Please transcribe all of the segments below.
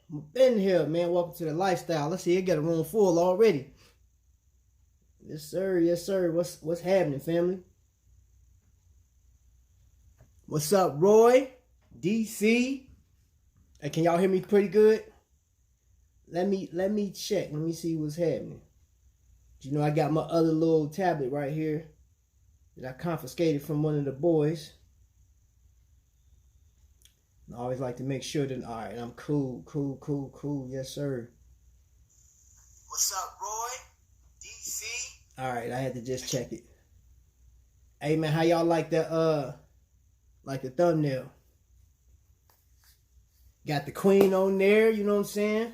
Been here, man. Welcome to the lifestyle. Let's see, I got a room full already. Yes, sir. Yes, sir. What's happening, family? What's up, Roy? DC? Hey, can y'all hear me pretty good? Let me check. Let me see what's happening. You know, I got my other little tablet right here that I confiscated from one of the boys. I always like to make sure that, all right, I'm cool. Yes, sir. What's up, Roy? DC? All right, I had to just check it. Hey, man, how y'all like the thumbnail? Got the queen on there, you know what I'm saying?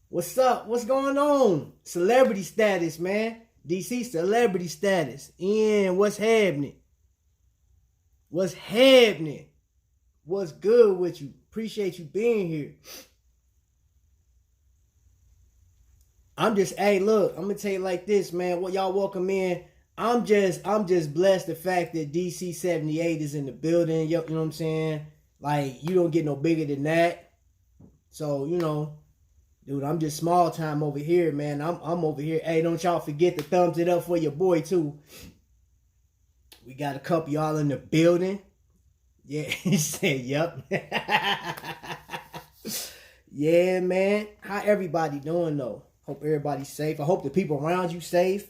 What's up? What's going on? Celebrity status, man. DC celebrity status. And what's happening? What's happening? What's good with you? Appreciate you being here. Hey, look, I'm gonna tell you like this, man. What y'all welcome in. I'm just blessed the fact that DC 78 is in the building. You know what I'm saying? Like, you don't get no bigger than that. So, you know, dude, I'm just small time over here, man. I'm over here. Hey, don't y'all forget to thumbs it up for your boy too. We got a couple y'all in the building. Yeah, he said, yep. Yeah, man. How everybody doing, though? Hope everybody's safe. I hope the people around you safe.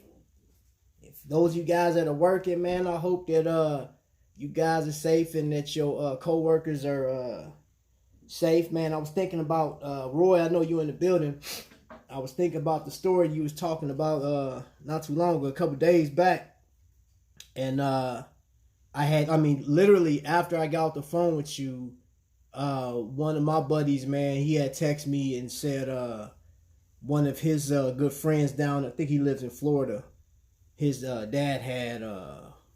If those of you guys that are working, man, I hope that you guys are safe and that your co-workers are safe, man. I was thinking about, Roy, I know you in the building. I was thinking about the story you was talking about not too long ago, a couple days back. And literally after I got off the phone with you, one of my buddies, man, he had texted me and said one of his good friends down, I think he lives in Florida, his dad had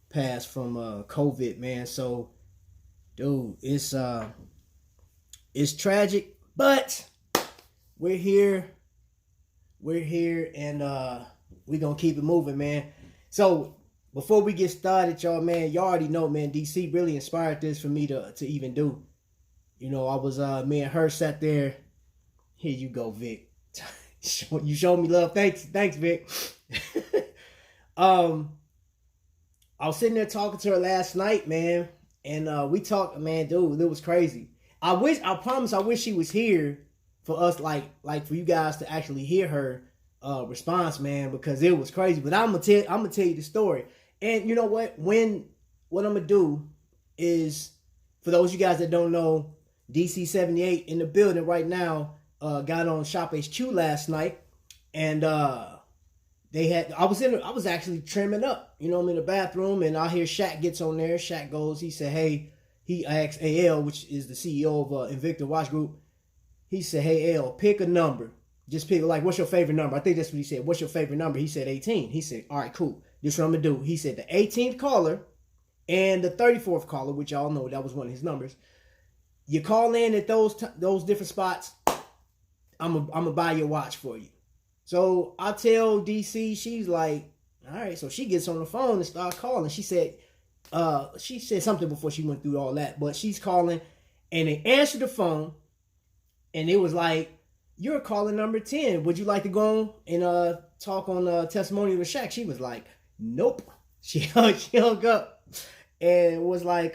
passed from COVID, man. So, dude, it's tragic, but we're here, and we're gonna keep it moving, man. So, before we get started, y'all, man, y'all already know, man, DC really inspired this for me to even do. You know, I was, me and her sat there. Here you go, Vic. You showed me love. Thanks, Vic. I was sitting there talking to her last night, man, and we talked, man, dude, it was crazy. I promise I wish she was here for us, like for you guys to actually hear her response, man, because it was crazy. But I'm gonna tell you the story. And you know what? What I'm gonna do is, for those of you guys that don't know, DC 78 in the building right now, got on Shop HQ last night, and they had, I was actually trimming up, you know, I'm in the bathroom, and I hear Shaq gets on there. Shaq goes, he said, hey, he asked AL, which is the CEO of Invicta Watch Group. He said, hey, L, pick a number. Just pick, like, what's your favorite number? I think that's what he said. What's your favorite number? He said 18. He said, all right, cool. This is what I'm going to do. He said the 18th caller and the 34th caller, which y'all know that was one of his numbers. You call in at those different spots, I'm going to buy your watch for you. So I tell DC, she's like, all right. So she gets on the phone and starts calling. She said something before she went through all that, but she's calling, and they answered the phone, and it was like, you're calling number 10. Would you like to go on and talk on testimonial with Shaq? She was like, nope. She hung up and was like,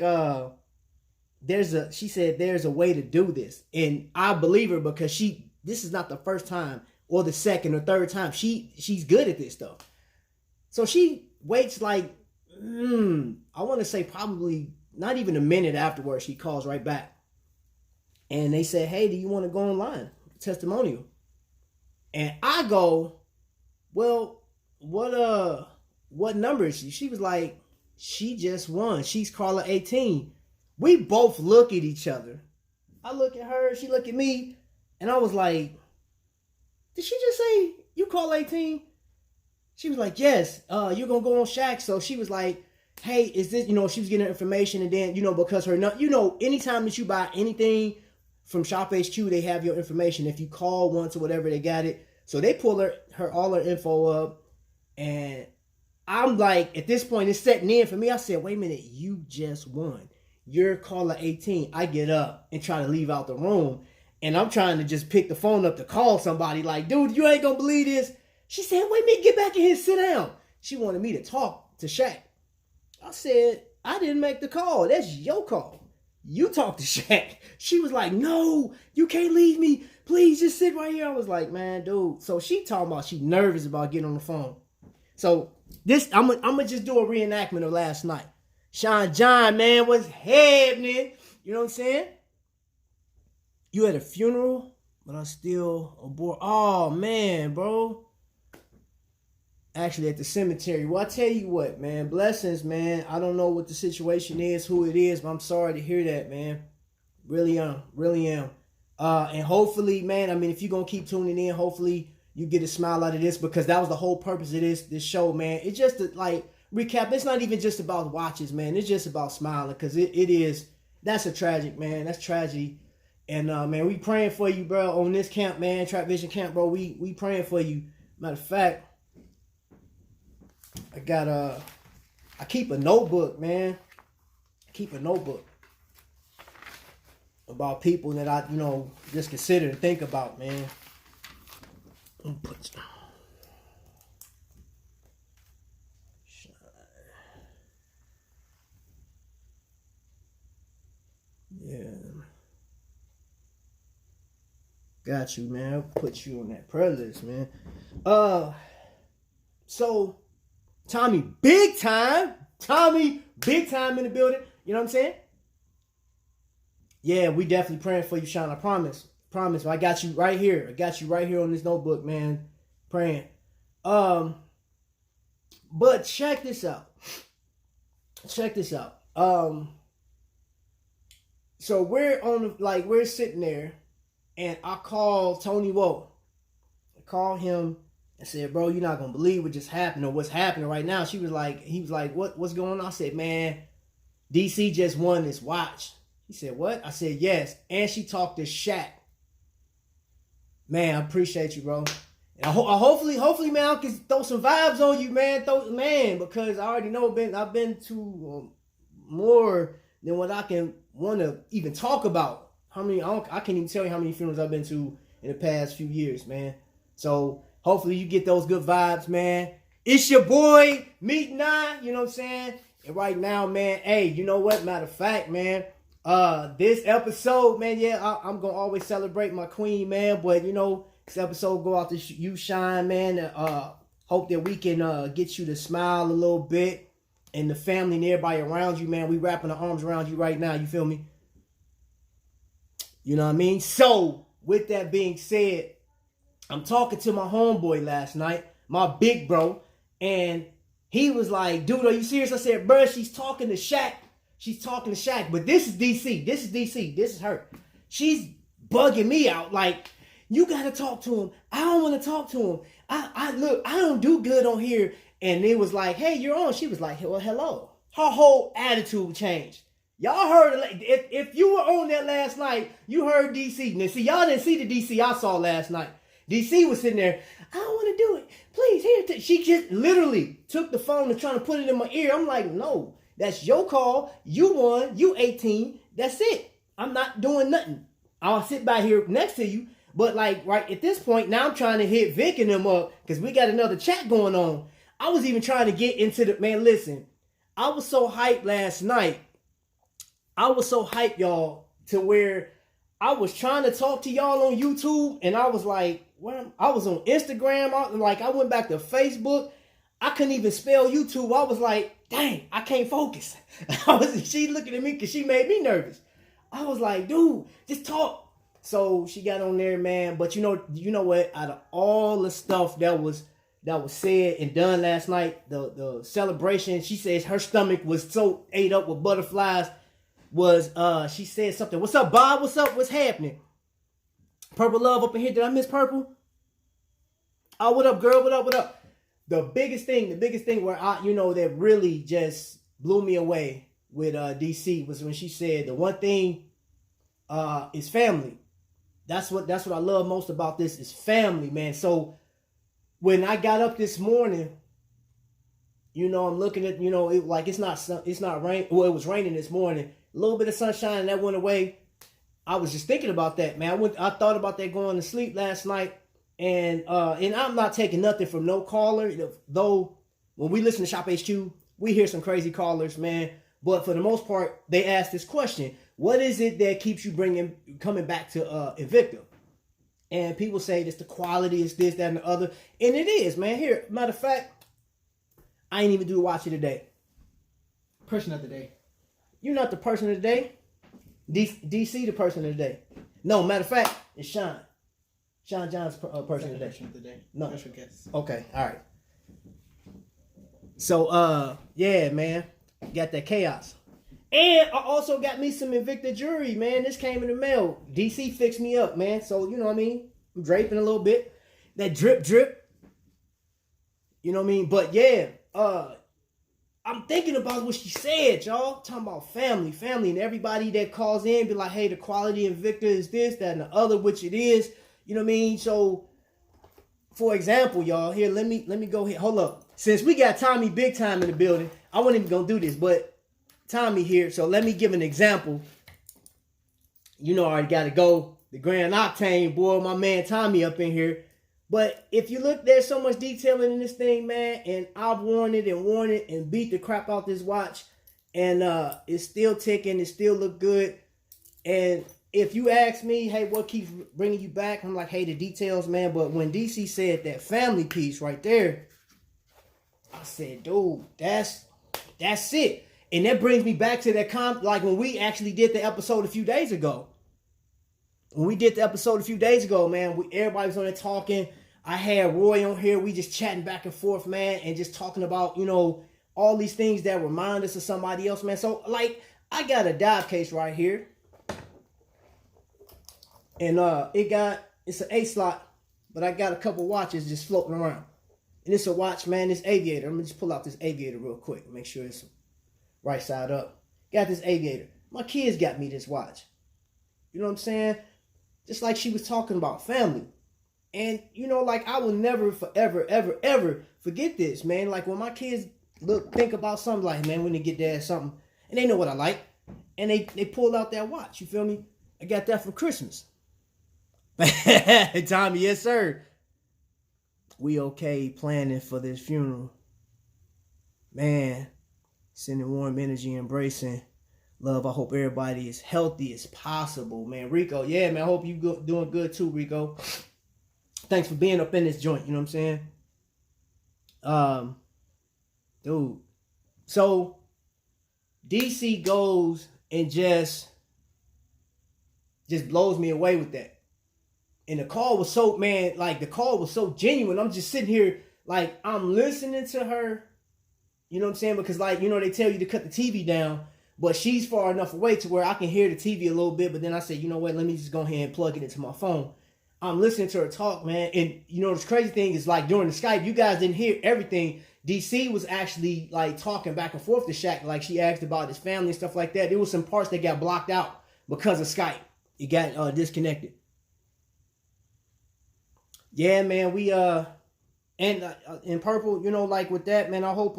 she said there's a way to do this. And I believe her, because this is not the first time or the second or third time. She's good at this stuff. So she waits like, I want to say probably not even a minute afterwards. She calls right back. And they said, hey, do you want to go online? Testimonial. And I go, well, what number is she? She was like, she just won. She's caller 18. We both look at each other. I look at her, she look at me, and I was like, did she just say you call 18? She was like, yes, you're gonna go on Shaq. So she was like, hey, is this, she was getting her information, and then, because her, anytime that you buy anything from Shop HQ, they have your information. If you call once or whatever, they got it. So they pull all her info up, and I'm like, at this point, it's setting in for me. I said, wait a minute, you just won. You're caller 18. I get up and try to leave out the room. And I'm trying to just pick the phone up to call somebody like, dude, you ain't gonna believe this. She said, wait a minute, get back in here, sit down. She wanted me to talk to Shaq. I said, I didn't make the call. That's your call. You talk to Shaq. She was like, no, you can't leave me. Please just sit right here. I was like, man, dude. So she talking about she nervous about getting on the phone. So this, I'm gonna just do a reenactment of last night. Sean John, man, what's happening? You know what I'm saying? You at a funeral, but I'm still aboard. Oh, man, bro. Actually, at the cemetery. Well, I tell you what, man. Blessings, man. I don't know what the situation is, who it is, but I'm sorry to hear that, man. Really am. Really am. And hopefully, man, I mean, if you're going to keep tuning in, hopefully you get a smile out of this, because that was the whole purpose of this show, man. It's just to, like, recap. It's not even just about watches, man. It's just about smiling, because it is. That's a tragic, man. That's tragedy. And, man, we praying for you, bro, on this camp, man. Trapvision camp, bro. We praying for you. Matter of fact, I keep a notebook, man. I keep a notebook about people that I, just consider and think about, man. Yeah. Got you, man. I'll put you on that prayer list, man. So Tommy, big time. Tommy, big time in the building. You know what I'm saying? Yeah, we definitely praying for you, Sean. I promise. Promise. I got you right here. I got you right here on this notebook, man. Praying. But check this out. Check this out. So we're sitting there, and I called Tonywhoa. I called him. I said, bro, you're not going to believe what just happened or what's happening right now. He was like, what's going on? I said, man, DC just won this watch. He said, what? I said, yes. And she talked to Shaq. Man, I appreciate you, bro. And hopefully, man, I can throw some vibes on you, man. Because I already know I've been to more than what I can want to even talk about. I can't even tell you how many funerals I've been to in the past few years, man. So hopefully you get those good vibes, man. It's your boy, Mete and I, you know what I'm saying? And right now, man, hey, you know what? Matter of fact, man, this episode, man, yeah, I'm going to always celebrate my queen, man. But, this episode go out to you, Shine, man. Hope that we can get you to smile a little bit. And the family and everybody around you, man. We wrapping our arms around you right now. You feel me? You know what I mean? So, with that being said, I'm talking to my homeboy last night, my big bro, and he was like, dude, are you serious? I said, bro, she's talking to Shaq. She's talking to Shaq, but this is DC. This is her. She's bugging me out like, you got to talk to him. I don't want to talk to him. I don't do good on here. And it was like, hey, you're on. She was like, well, hello. Her whole attitude changed. Y'all heard it. If you were on that last night, you heard DC. Now, see, y'all didn't see the DC I saw last night. DC was sitting there, I don't want to do it. Please, here. She just literally took the phone and trying to put it in my ear. I'm like, no, that's your call. You won. You 18. That's it. I'm not doing nothing. I'll sit by here next to you. But like right at this point, now I'm trying to hit Vic and them up because we got another chat going on. I was even trying to get into the, man, listen, I was so hyped last night. I was so hyped, y'all, to where I was trying to talk to y'all on YouTube, and I was like, I was on Instagram. I went back to Facebook. I couldn't even spell YouTube. I was like, dang, I can't focus. She looking at me because she made me nervous. I was like, dude, just talk. So she got on there, man. But you know what? Out of all the stuff that was said and done last night, the celebration, she says her stomach was so ate up with butterflies. She said something. What's up, Bob? What's up? What's happening? Purple Love up in here. Did I miss Purple? Oh, what up, girl? What up? The biggest thing where that really just blew me away with DC was when she said the one thing is family. That's what I love most about this is family, man. So when I got up this morning, I'm looking at, it's not rain. Well, it was raining this morning. A little bit of sunshine and that went away. I was just thinking about that, man. I thought about that going to sleep last night, and I'm not taking nothing from no caller, though. When we listen to Shop HQ, we hear some crazy callers, man. But for the most part, they ask this question: what is it that keeps you coming back to Invicta? And people say it's the quality, it's this, that, and the other, and it is, man. Here, matter of fact, I ain't even do a watch of the day. Person of the day. You're not the person of the day. DC the person of the day. No, matter of fact, it's Sean. Sean John's person of the day. Person of the day. No. Special guest. Okay, all right. So, yeah, man. Got that chaos. And I also got me some Invicta jewelry, man. This came in the mail. DC fixed me up, man. So, you know what I mean? I'm draping a little bit. That drip. You know what I mean? But, yeah, I'm thinking about what she said, y'all. Talking about family, and everybody that calls in be like, hey, the quality in Invicta is this, that, and the other, which it is. You know what I mean? So, for example, y'all, here, let me go here. Hold up. Since we got Tommy big time in the building, I wasn't even gonna do this, but Tommy here, so let me give an example. You know, I already gotta go. The Grand Octane, boy, my man Tommy up in here. But if you look, there's so much detailing in this thing, man, and I've worn it and beat the crap out this watch, and it's still ticking, it still look good. And if you ask me, hey, what keeps bringing you back? I'm like, hey, the details, man. But when DC said that family piece right there, I said, dude, that's it. And that brings me back to that like when we actually did the episode a few days ago. When we did the episode a few days ago, man, everybody was on there talking. I had Roy on here. We just chatting back and forth, man, and just talking about, you know, all these things that remind us of somebody else, man. So, like, I got a dive case right here. And it's an 8-slot, but I got a couple watches just floating around. And it's a watch, man, this Aviator. Let me just pull out this Aviator real quick. Make sure it's right side up. Got this Aviator. My kids got me this watch. You know what I'm saying? Just like she was talking about family. And, you know, like, I will never, forever, ever, ever forget this, man. Like, when my kids think about something, like, man, when they get there something, and they know what I like, and they pulled out that watch, you feel me? I got that for Christmas. Tommy, yes, sir. We okay planning for this funeral. Man, sending warm energy, embracing love. I hope everybody is healthy as possible, man. Rico, yeah, man, I hope you doing good too, Rico. Thanks for being up in this joint, you know what I'm saying? Dude. So, DC goes and just blows me away with that. And the call was so, man, like, the call was so genuine. I'm just sitting here, like, I'm listening to her. You know what I'm saying? Because, like, you know, they tell you to cut the TV down. But she's far enough away to where I can hear the TV a little bit. But then I said, you know what? Let me just go ahead and plug it into my phone. I'm listening to her talk, man. And, you know, this crazy thing is, like, during the Skype, you guys didn't hear everything. DC was actually, like, talking back and forth to Shaq. Like, she asked about his family and stuff like that. There was some parts that got blocked out because of Skype. It got disconnected. Yeah, man, we and in purple, you know, like with that, man, I hope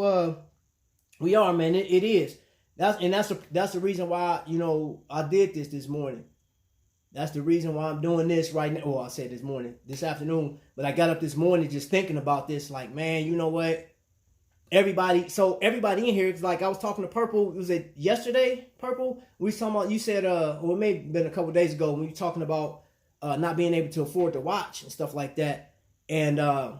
we are, man. It is. That's the reason why, you know, I did this morning. That's the reason why I'm doing this right now. Oh, I said this afternoon, but I got up this morning just thinking about this, like, man, you know what? Everybody in here, it's like I was talking to Purple, was it yesterday, Purple? We was talking about, you said, or it may have been a couple days ago when you were talking about not being able to afford to watch and stuff like that. And I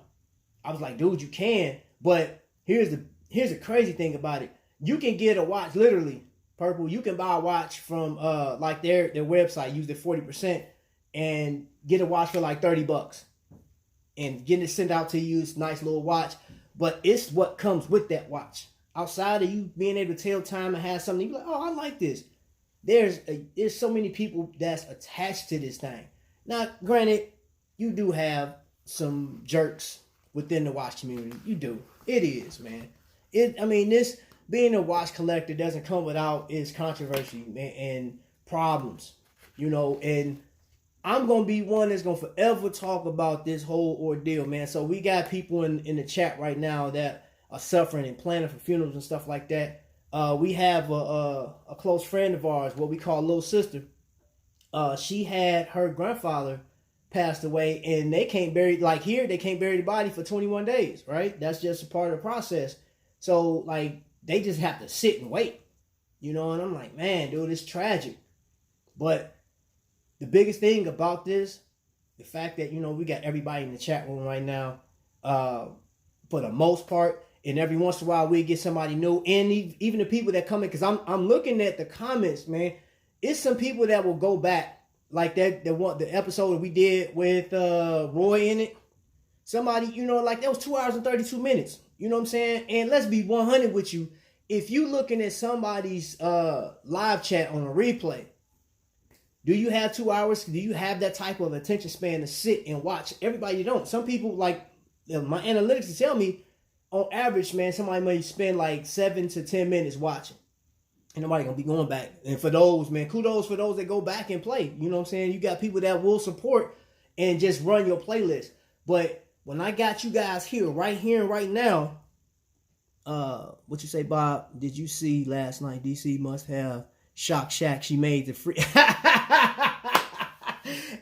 was like, dude, you can. But here's the crazy thing about it. You can get a watch, literally, Purple. You can buy a watch from like their website, use their 40%, and get a watch for like $30. And getting it sent out to you, it's a nice little watch. But it's what comes with that watch. Outside of you being able to tell time and have something, you're like, oh, I like this. There's so many people that's attached to this thing. Now, granted, you do have some jerks within the watch community. You do. It is, man. This being a watch collector doesn't come without its controversy, man, and problems, you know. And I'm gonna be one that's gonna forever talk about this whole ordeal, man. So we got people in the chat right now that are suffering and planning for funerals and stuff like that. We have a close friend of ours, what we call little sister. she had her grandfather passed away, and they can't bury, like here, they can't bury the body for 21 days, right? That's just a part of the process. So, like, they just have to sit and wait, you know? And I'm like, man, dude, it's tragic. But the biggest thing about this, the fact that, you know, we got everybody in the chat room right now, for the most part, and every once in a while we get somebody new, and even the people that come in, because I'm looking at the comments, man. It's some people that will go back, like that want the episode that we did with Roy in it. Somebody, you know, like that was 2 hours and 32 minutes. You know what I'm saying? And let's be 100 with you. If you looking at somebody's live chat on a replay, do you have 2 hours? Do you have that type of attention span to sit and watch? Everybody don't. Some people, like, my analytics tell me, on average, man, somebody may spend like 7 to 10 minutes watching. And nobody gonna be going back. And for those, man, kudos for those that go back and play. You know what I'm saying? You got people that will support and just run your playlist. But when I got you guys here and right now, what you say, Bob? Did you see last night? DC must have Shock Shack. She made the free.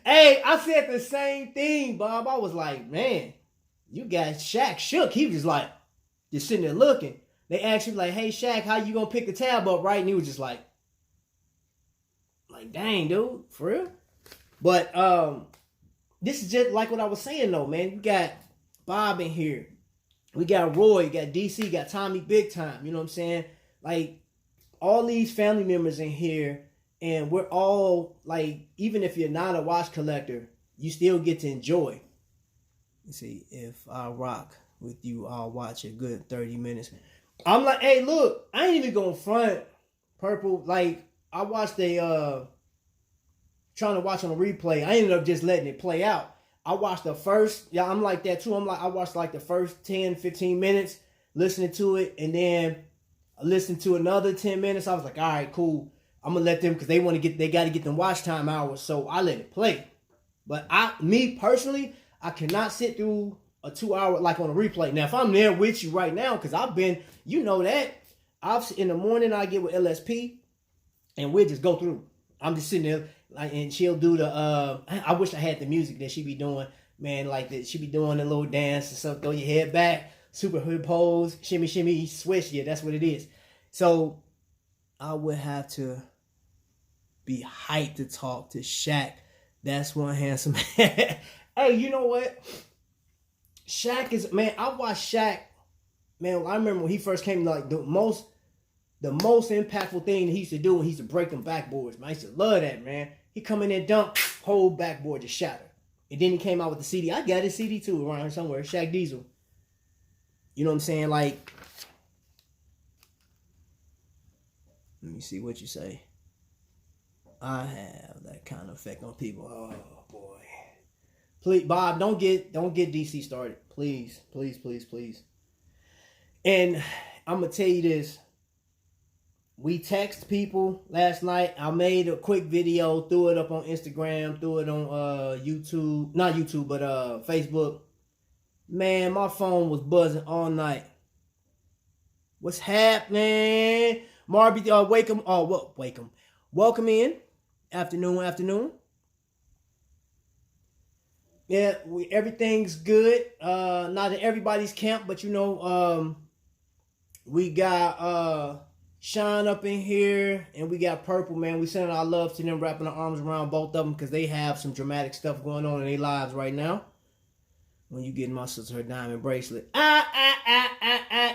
Hey, I said the same thing, Bob. I was like, man, you got Shaq shook. He was like, just sitting there looking. They asked him, like, hey, Shaq, how you gonna pick the tab up, right? And he was just like, dang, dude, for real? But this is just like what I was saying, though, man. You got Bob in here. We got Roy, you got DC, got Tommy big time. You know what I'm saying? Like, all these family members in here, and we're all, like, even if you're not a watch collector, you still get to enjoy. You see, if I rock with you, I'll watch a good 30 minutes. I'm like, hey, look, I ain't even gonna front, Purple. Like, I watched trying to watch on a replay. I ended up just letting it play out. I watched the first, I'm like that too. I watched like the first 10, 15 minutes, listening to it, and then I listened to another 10 minutes. I was like, all right, cool. I'm gonna let them, because they got to get them watch time hours, so I let it play. But me personally, I cannot sit through a 2 hour, like on a replay. Now, if I'm there with you right now, because I've been, you know that, in the morning I get with LSP, and we'll just go through. I'm just sitting there, like, and she'll do the, I wish I had the music that she be doing, man, like that. She be doing the little dance and stuff, throw your head back, super hood pose, shimmy, shimmy, swish, yeah, that's what it is. So, I would have to be hyped to talk to Shaq. That's one handsome man. Hey, you know what? Shaq is, man, I watched Shaq, man, I remember when he first came, like, the most impactful thing that he used to do when he used to break them backboards, man. I used to love that, man. He come in there, dunk, whole backboard just shatter. And then he came out with the CD. I got his CD too around somewhere, Shaq Diesel. You know what I'm saying? Like, let me see what you say. I have that kind of effect on people. Oh, boy. Please, Bob, don't get DC started. Please, please, please, please. And I'm going to tell you this. We text people last night. I made a quick video, threw it up on Instagram, threw it on YouTube. Not YouTube, but Facebook. Man, my phone was buzzing all night. What's happening? Marby, wake 'em. Oh, well, wake 'em. Welcome in. Afternoon. Yeah, everything's good. Not in everybody's camp, but you know, we got Sean up in here, and we got Purple, man. We sending our love to them, wrapping our arms around both of them, because they have some dramatic stuff going on in their lives right now. When you get my sister her diamond bracelet.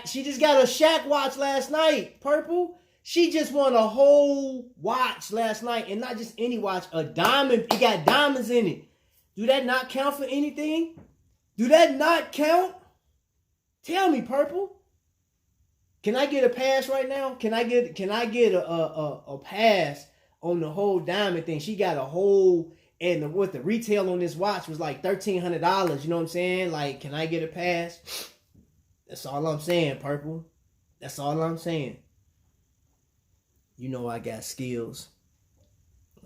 She just got a Shaq watch last night, Purple. She just won a whole watch last night, and not just any watch, a diamond. It got diamonds in it. Do that not count for anything? Do that not count? Tell me, Purple. Can I get a pass right now? Can I get a pass on the whole diamond thing? She got a whole, and what the retail on this watch was like $1,300. You know what I'm saying? Like, can I get a pass? That's all I'm saying, Purple. That's all I'm saying. You know I got skills.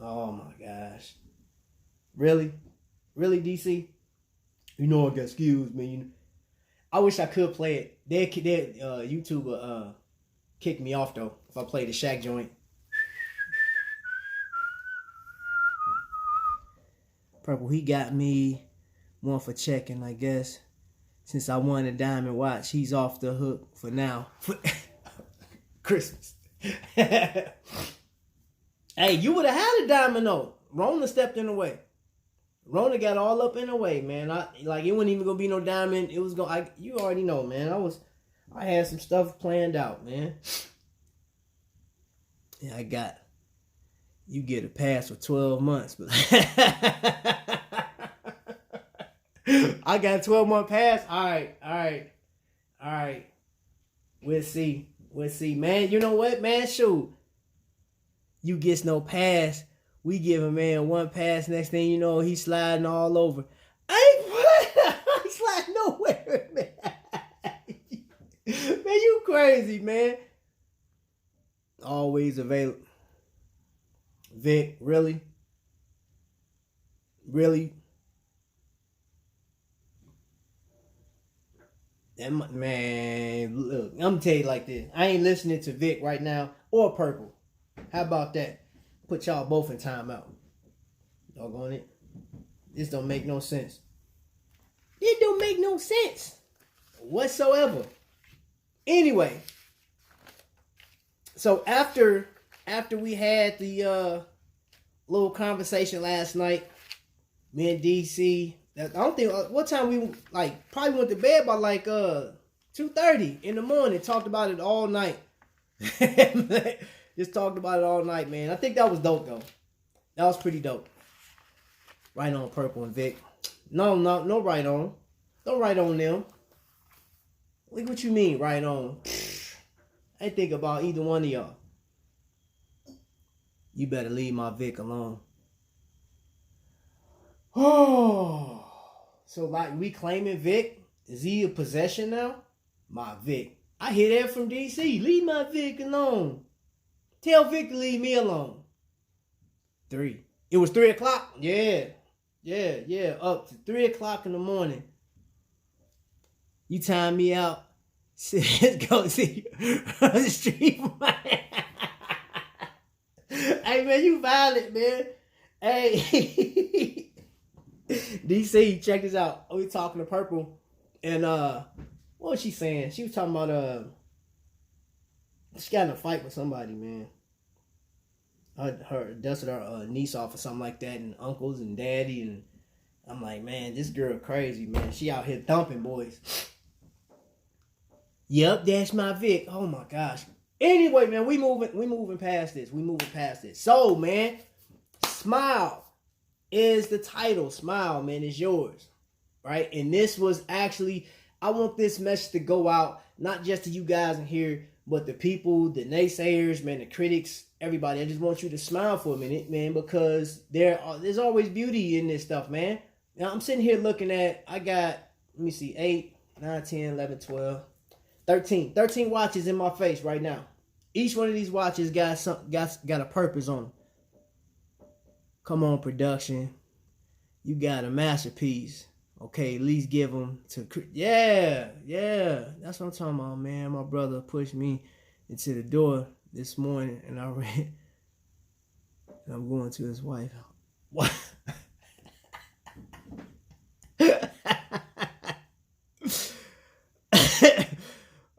Oh my gosh. Really? Really, DC? You know I got skills, man. I wish I could play it. YouTube will kick me off, though, if I play the Shaq joint. Purple, he got me one for checking, I guess. Since I won a diamond watch, he's off the hook for now. Christmas. Hey, you would have had a diamond though. Rona stepped in the way. Rona got all up in the way, man. It wasn't even gonna be no diamond. It was gonna. You already know, man. I had some stuff planned out, man. Yeah, you get a pass for 12 months, but I got a 12-month pass. All right. We'll see, man. You know what, man? Shoot, you gets no pass. We give a man one pass. Next thing you know, he's sliding all over. I ain't sliding nowhere, man. Man, you crazy, man. Always available. Vic, really? Man, look, I'm gonna tell you like this. I ain't listening to Vic right now or Purple. How about that? Put y'all both in timeout. Doggone it. This don't make no sense. It don't make no sense whatsoever. Anyway, so after we had the little conversation last night, me and DC, I don't think what time we probably went to bed by 2:30 in the morning. Talked about it all night. Just talked about it all night, man. I think that was dope though. That was pretty dope. Right on, Purple and Vic. No right on. Don't right on them. Look what you mean, right on. I ain't think about either one of y'all. You better leave my Vic alone. Oh. So we claiming Vic? Is he a possession now? My Vic. I hear that from DC. Leave my Vic alone. Tell Vic to leave me alone. 3. It was 3 o'clock? Yeah. Up to 3 o'clock in the morning. You time me out. Let's go see the street. Hey, man, you violent, man. Hey. DC, check this out. We talking to Purple. And what was she saying? She was talking about she got in a fight with somebody, man. Her dusted her niece off or something like that, and uncles and daddy, and I'm like, man, this girl crazy, man. She out here thumping boys. Yep, that's my Vic. Oh my gosh. Anyway, man, we moving past this. So, man, Smile is the title. Smile, man, is yours. Right? And this was actually, I want this message to go out, not just to you guys in here, but the people, the naysayers, man, the critics, everybody. I just want you to smile for a minute, man, because there's always beauty in this stuff, man. Now, I'm sitting here looking at, I got, let me see, 8, 9, 10, 11, 12, 13 watches in my face right now. Each one of these watches got a purpose on them. Come on, production. You got a masterpiece. Okay, at least give them to... Yeah. That's what I'm talking about, man. My brother pushed me into the door this morning, and I ran. And I'm going to his wife. What?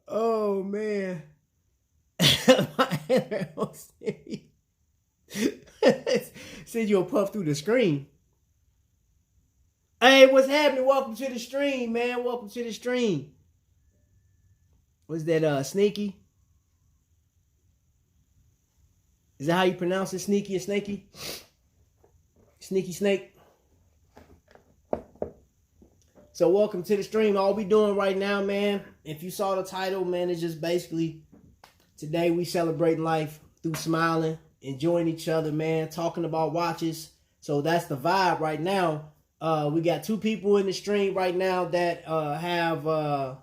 Oh, man. My hair was Said you'll puff through the screen. Hey, what's happening? Welcome to the stream, man. Welcome to the stream. What's that, Sneaky? Is that how you pronounce it? Sneaky or Snaky? Sneaky Snake. So welcome to the stream. All we doing right now, man, if you saw the title, man, it's just basically today we celebrating life through smiling, enjoying each other, man, talking about watches. So that's the vibe right now. We got 2 people in the stream right now that have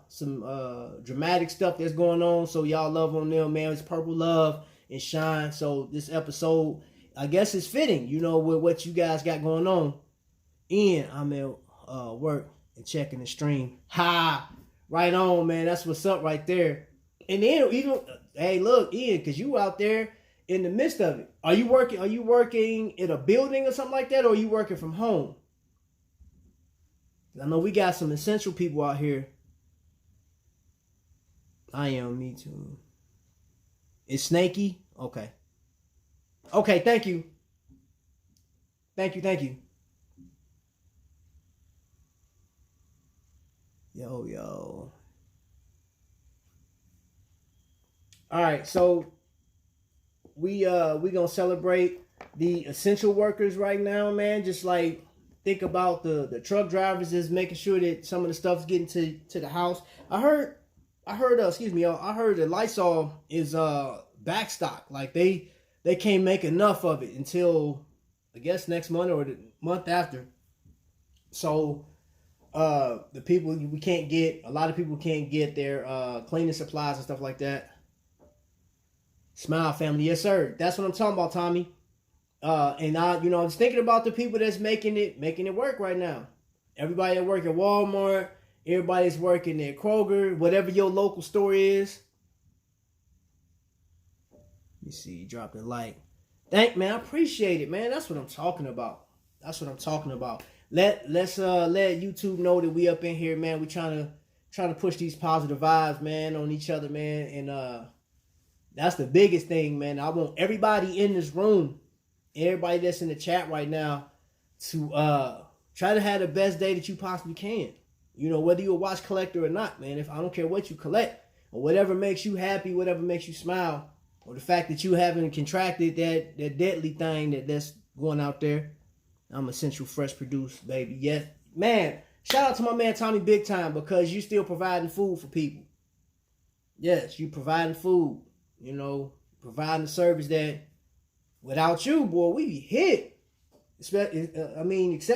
some dramatic stuff that's going on. So y'all love on them, man. It's Purple Love and Shine. So this episode, I guess, is fitting, you know, with what you guys got going on. Ian, I'm at work and checking the stream. Ha! Right on, man. That's what's up right there. And then even, hey, look, Ian, because you out there in the midst of it. Are you working in a building or something like that, or are you working from home? I know we got some essential people out here. I am, me too. It's snaky? Okay. Okay, thank you. Thank you. Yo. Alright, so we gonna celebrate the essential workers right now, man. Just like think about the truck drivers is making sure that some of the stuff's getting to the house. I heard excuse me, y'all. I heard that Lysol is back stock. Like they can't make enough of it until I guess next month or the month after. So the people a lot of people can't get their cleaning supplies and stuff like that. Smile family, yes sir. That's what I'm talking about, Tommy. And I was thinking about the people that's making it work right now. Everybody that work at Walmart, everybody's working at Kroger, whatever your local store is. You see, drop the like. Man, I appreciate it, man. That's what I'm talking about. Let's let YouTube know that we up in here, man. We trying to push these positive vibes, man, on each other, man. And that's the biggest thing, man. I want everybody in this room, everybody that's in the chat right now, to try to have the best day that you possibly can. Whether you're a watch collector or not, man. If I don't care what you collect or whatever makes you happy, whatever makes you smile, or the fact that you haven't contracted that deadly thing that's going out there. I'm Essential Fresh Produced, baby. Yes, man. Shout out to my man Tommy big time, because you still providing food for people. Yes, you providing food. Providing a service that without you, boy, we be hit. Except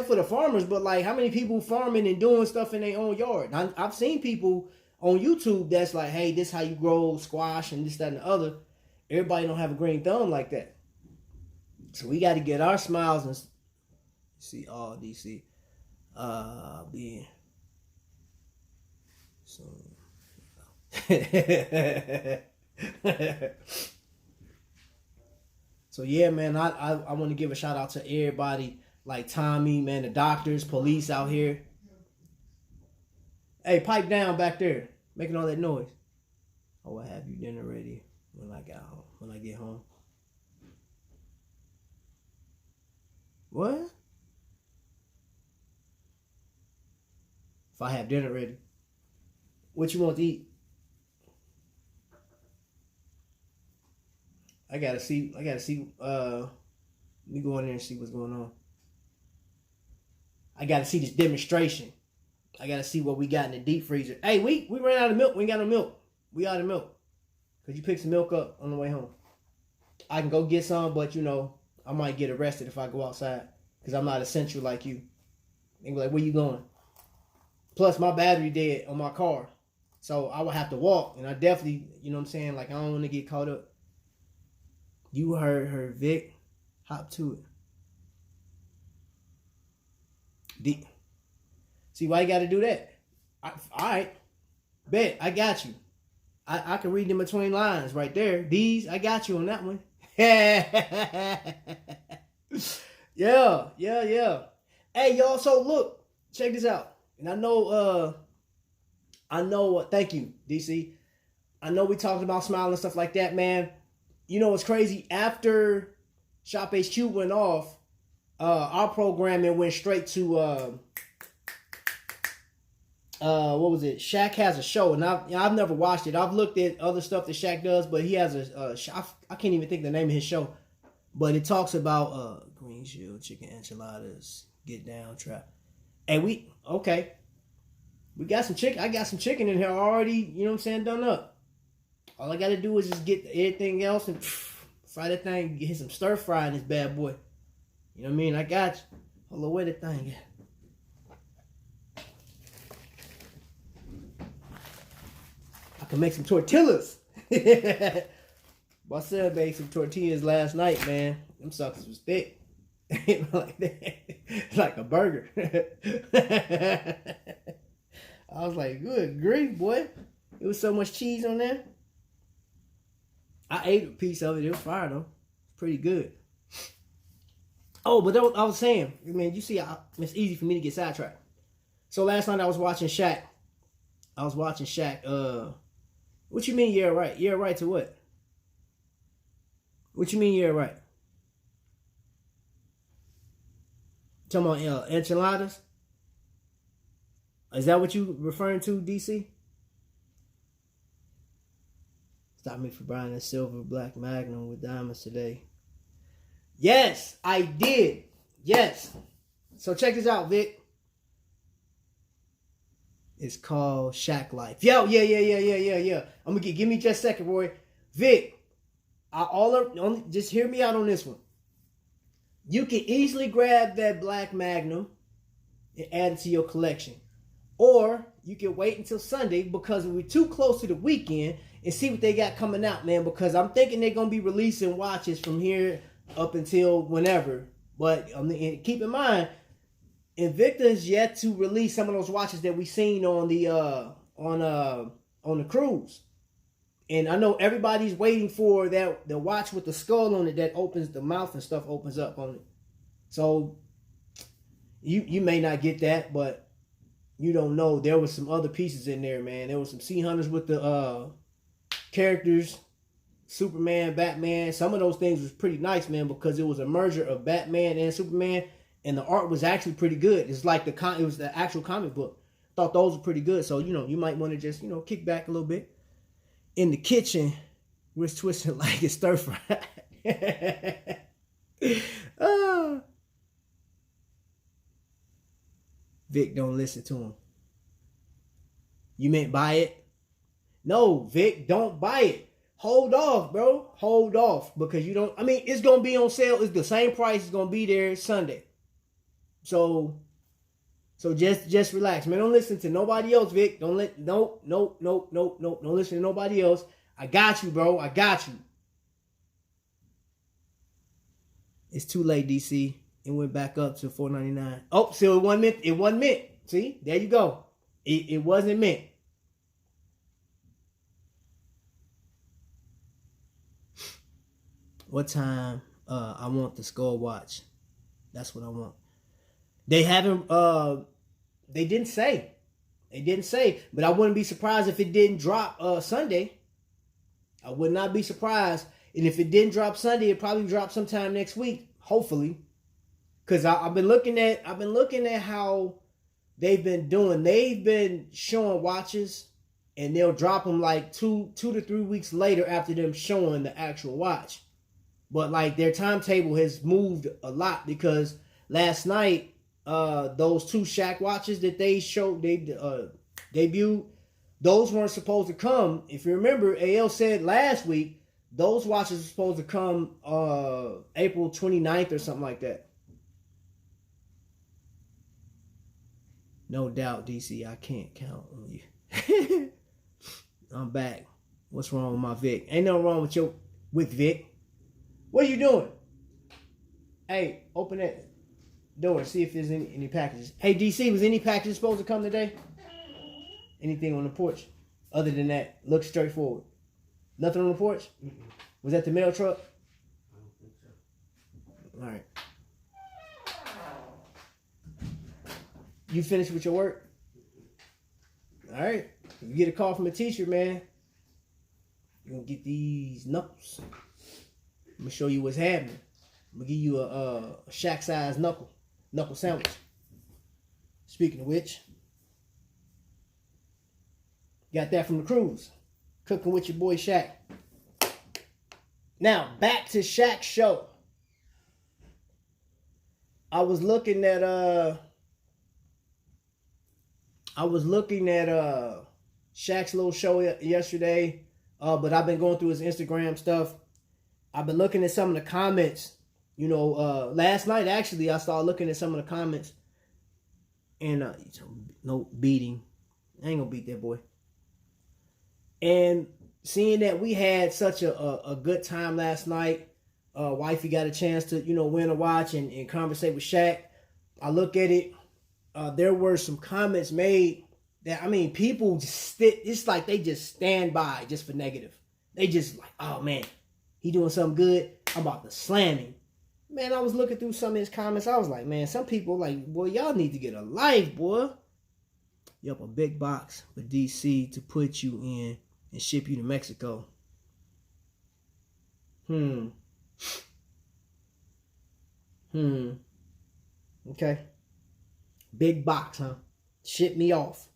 for the farmers, but like how many people farming and doing stuff in their own yard? I've seen people on YouTube that's like, hey, this how you grow squash and this, that, and the other. Everybody don't have a green thumb like that. So we got to get our smiles and see all DC. Being so. So yeah, man, I want to give a shout out to everybody like Tommy, man, the doctors, police out here. Hey, pipe down back there, making all that noise. Oh, I have you dinner ready when I get home. What? If I have dinner ready, what you want to eat? I gotta see. Let me go in there and see what's going on. I gotta see this demonstration. I gotta see what we got in the deep freezer. Hey, we ran out of milk. We ain't got no milk. We out of milk. Could you pick some milk up on the way home? I can go get some, but I might get arrested if I go outside because I'm not essential like you. They be like, where you going? Plus, my battery dead on my car, so I would have to walk, and I definitely, I don't want to get caught up. You heard her, Vic. Hop to it. See why you got to do that? All right. Bet. I got you. I can read in between lines right there. These, I got you on that one. Yeah. Hey, y'all, so look. Check this out. And I know, thank you, DC. I know we talked about smiling and stuff like that, man. It's crazy. After Shop HQ went off, our programming went straight to what was it? Shaq has a show, and I've never watched it. I've looked at other stuff that Shaq does, but he has I can't even think the name of his show, but it talks about green shield, chicken enchiladas, get down, trap. And we got some chicken. I got some chicken in here already. Done up. All I got to do is just get everything else and fry that thing. Get some stir fry in this bad boy. You know what I mean? I got you. Hold on, where the thing at? I can make some tortillas. My son made some tortillas last night, man. Them suckers was thick. Like that. Like a burger. I was like, good grief, boy. It was so much cheese on there. I ate a piece of it. It was fire, though. Pretty good. Oh, but I was saying, man, you see, it's easy for me to get sidetracked. So last night I was watching Shaq. What you mean, yeah, right? Yeah, right to what? What you mean, yeah, right? Talking about enchiladas? Is that what you referring to, DC? Stop me for buying a silver black Magnum with diamonds today. Yes, I did. Yes. So check this out, Vic. It's called Shaq Life. Yo, yeah. I'm gonna give me just a second, Roy. Vic, just hear me out on this one. You can easily grab that black Magnum and add it to your collection. Or you can wait until Sunday because we're too close to the weekend and see what they got coming out, man. Because I'm thinking they're going to be releasing watches from here up until whenever. But keep in mind, Invicta is yet to release some of those watches that we seen on the cruise. And I know everybody's waiting for the watch with the skull on it that opens the mouth and stuff opens up on it. So you may not get that, but you don't know. There was some other pieces in there, man. There was some sea hunters with the characters, Superman, Batman. Some of those things was pretty nice, man, because it was a merger of Batman and Superman, and the art was actually pretty good. It's like it was the actual comic book. Thought those were pretty good. So you might want to just kick back a little bit. In the kitchen, we're twisting like it's stir fry. Vic, don't listen to him. You meant buy it? No, Vic, don't buy it. Hold off, bro. Hold off because it's gonna be on sale. It's the same price. It's gonna be there Sunday. So just relax, man. Don't listen to nobody else, Vic. Don't listen to nobody else. I got you, bro. I got you. It's too late, DC. It went back up to $4.99. Oh, so it wasn't mint. It wasn't mint. See, there you go. It wasn't mint. What time? I want the skull watch. That's what I want. They haven't. They didn't say. They didn't say. But I wouldn't be surprised if it didn't drop Sunday. I would not be surprised. And if it didn't drop Sunday, it probably drop sometime next week. Hopefully, because I've been looking at how they've been doing. They've been showing watches, and they'll drop them like two to 3 weeks later after them showing the actual watch. But like their timetable has moved a lot because last night, those two Shaq watches that they showed, debuted, those weren't supposed to come. If you remember, AL said last week, those watches are supposed to come April 29th or something like that. No doubt, DC, I can't count on you. I'm back. What's wrong with my Vic? Ain't nothing wrong with Vic. What are you doing? Hey, open that door and see if there's any packages. Hey, DC, was any packages supposed to come today? Anything on the porch? Other than that, look straight forward. Nothing on the porch? Mm-mm. Was that the mail truck? I don't think so. All right. You finished with your work? All right. If you get a call from a teacher, man, you're going to get these knuckles. I'm going to show you what's happening. I'm going to give you a Shaq-sized knuckle sandwich. Speaking of which, got that from the cruise. Cooking with your boy Shaq. Now, back to Shaq's show. I was looking at Shaq's little show yesterday, but I've been going through his Instagram stuff. I've been looking at some of the comments. Last night actually, I started looking at some of the comments, and no beating. I ain't gonna beat that boy. And seeing that we had such a good time last night, wifey got a chance to win a watch and conversate with Shaq. I look at it. There were some comments made that, people it's like they just stand by just for negative. They just like, oh man, he doing something good. I'm about to slam him. Man, I was looking through some of his comments. I was like, man, some people like, boy, y'all need to get a life, boy. Yup, a big box for DC to put you in and ship you to Mexico. Okay. Big box, huh? Ship me off.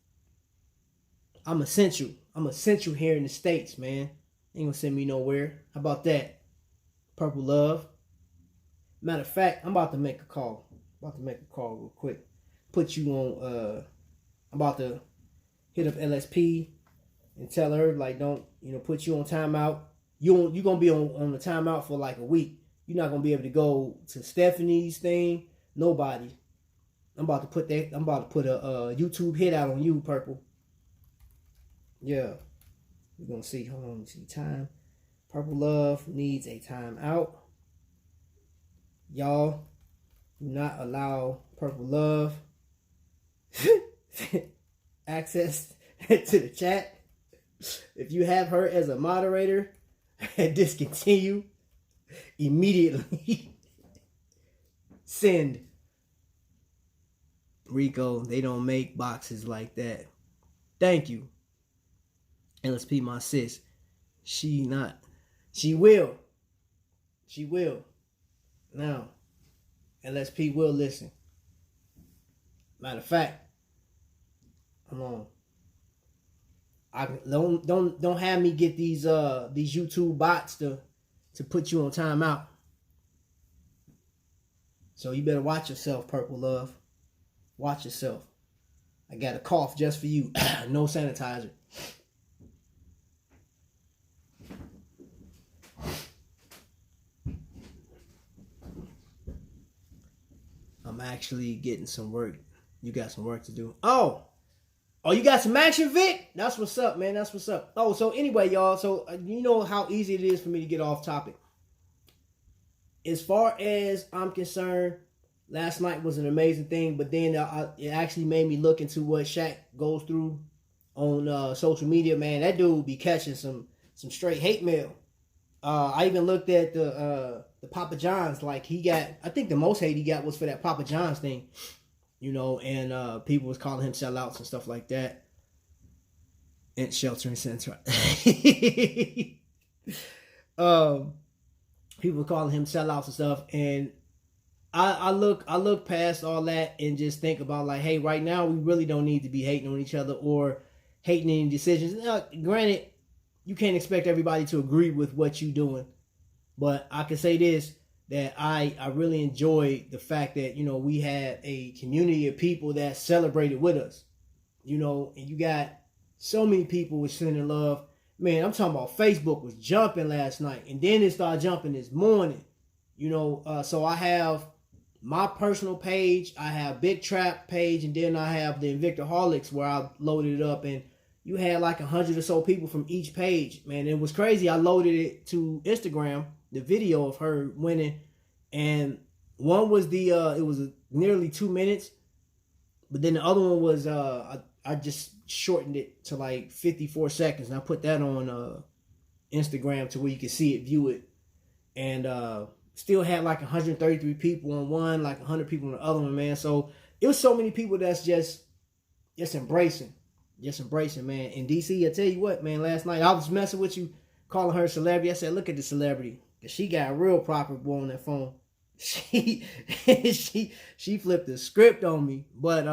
I'm essential. I'm essential here in the States, man. Ain't gonna send me nowhere. How about that? Purple Love. Matter of fact, I'm about to make a call. Real quick. Put you on, I'm about to hit up LSP and tell her, like, don't, put you on timeout. You're gonna be on the timeout for like a week. You're not gonna be able to go to Stephanie's thing. Nobody. I'm about to put a YouTube hit out on you, Purple. Yeah. We're gonna see. Hold on, let me see. Time. Purple Love needs a timeout. Y'all do not allow Purple Love access to the chat. If you have her as a moderator, discontinue immediately. Send. Rico, they don't make boxes like that. Thank you. LSP, my sis. She will. Now, LSP will listen. Matter of fact, hold on. I don't have me get these YouTube bots to put you on timeout. So you better watch yourself, Purple Love. Watch yourself. I got a cough just for you. No sanitizer. I'm actually getting some work. You got some work to do. Oh, you got some action, Vic? That's what's up, man. That's what's up. Oh, so anyway, y'all. So you know how easy it is for me to get off topic. As far as I'm concerned, last night was an amazing thing. But then it actually made me look into what Shaq goes through on social media. Man, that dude be catching some straight hate mail. I even looked at the Papa John's. Like, he got, I think the most hate he got was for that Papa John's thing, and people was calling him sellouts and stuff like that. And sheltering center. People were calling him sellouts and stuff, and I look past all that and just think about, like, hey, right now we really don't need to be hating on each other or hating any decisions. Now, granted, you can't expect everybody to agree with what you're doing. But I can say this, that I really enjoyed the fact that, we had a community of people that celebrated with us. And you got so many people with sending love. Man, I'm talking about Facebook was jumping last night. And then it started jumping this morning. So I have my personal page. I have Big Trap page. And then I have the Invictaholics where I loaded it up. And you had like 100 or so people from each page. Man, it was crazy. I loaded it to Instagram, the video of her winning. And one was it was nearly 2 minutes. But then the other one was, I just shortened it to like 54 seconds. And I put that on Instagram to where you can see it, view it. And still had like 133 people on one, like 100 people on the other one, man. So it was so many people that's just embracing. Just embracing, man. In DC, I tell you what, man, last night I was messing with you, calling her a celebrity. I said, look at the celebrity. She got real proper, boy, on that phone. She flipped the script on me. But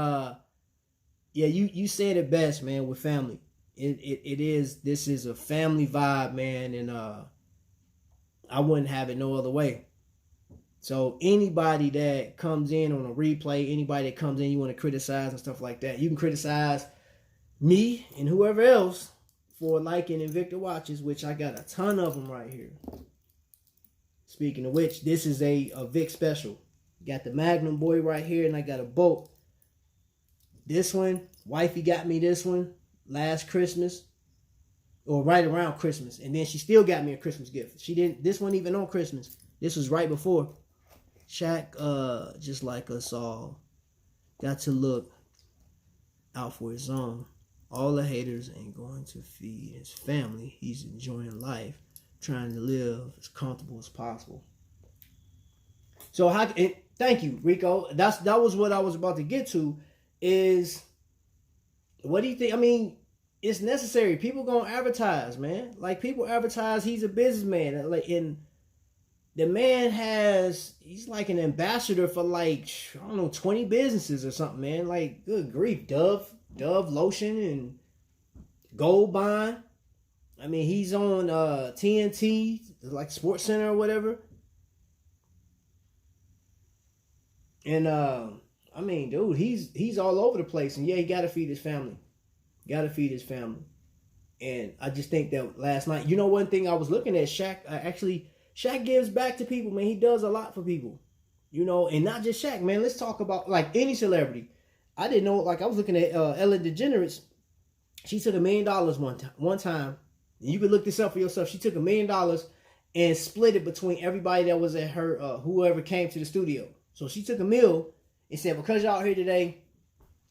yeah, you said it best, man, with family. This is a family vibe, man, and I wouldn't have it no other way. So anybody that comes in on a replay, anybody that comes in you want to criticize and stuff like that, you can criticize me and whoever else for liking Invicta watches, which I got a ton of them right here. Speaking of which, this is a Vic special. Got the Magnum boy right here, and I got a bolt. This one, wifey got me this one last Christmas, or right around Christmas, and then she still got me a Christmas gift. She didn't. This one even on Christmas. This was right before. Shaq, just like us all, got to look out for his own. All the haters ain't going to feed his family. He's enjoying life, trying to live as comfortable as possible. So thank you, Rico. That was what I was about to get to. Is What do you think? I mean, it's necessary. People gonna advertise, man. Like people advertise. He's a businessman. Like in the man he's like an ambassador for like I don't know 20 businesses or something, man. Like good grief, Dove lotion and Gold Bond. I mean, he's on TNT, like Sports Center or whatever. And I mean, dude, he's all over the place. And yeah, he got to feed his family. And I just think that last night, you know, one thing I was looking at, Shaq gives back to people, man. He does a lot for people, you know, and not just Shaq, man. Let's talk about like any celebrity. I didn't know, like I was looking at Ellen DeGeneres. She took $1 million one time. And you can look this up for yourself. She took $1 million and split it between everybody that was at her, whoever came to the studio. So she took $1 million and said, because y'all here today,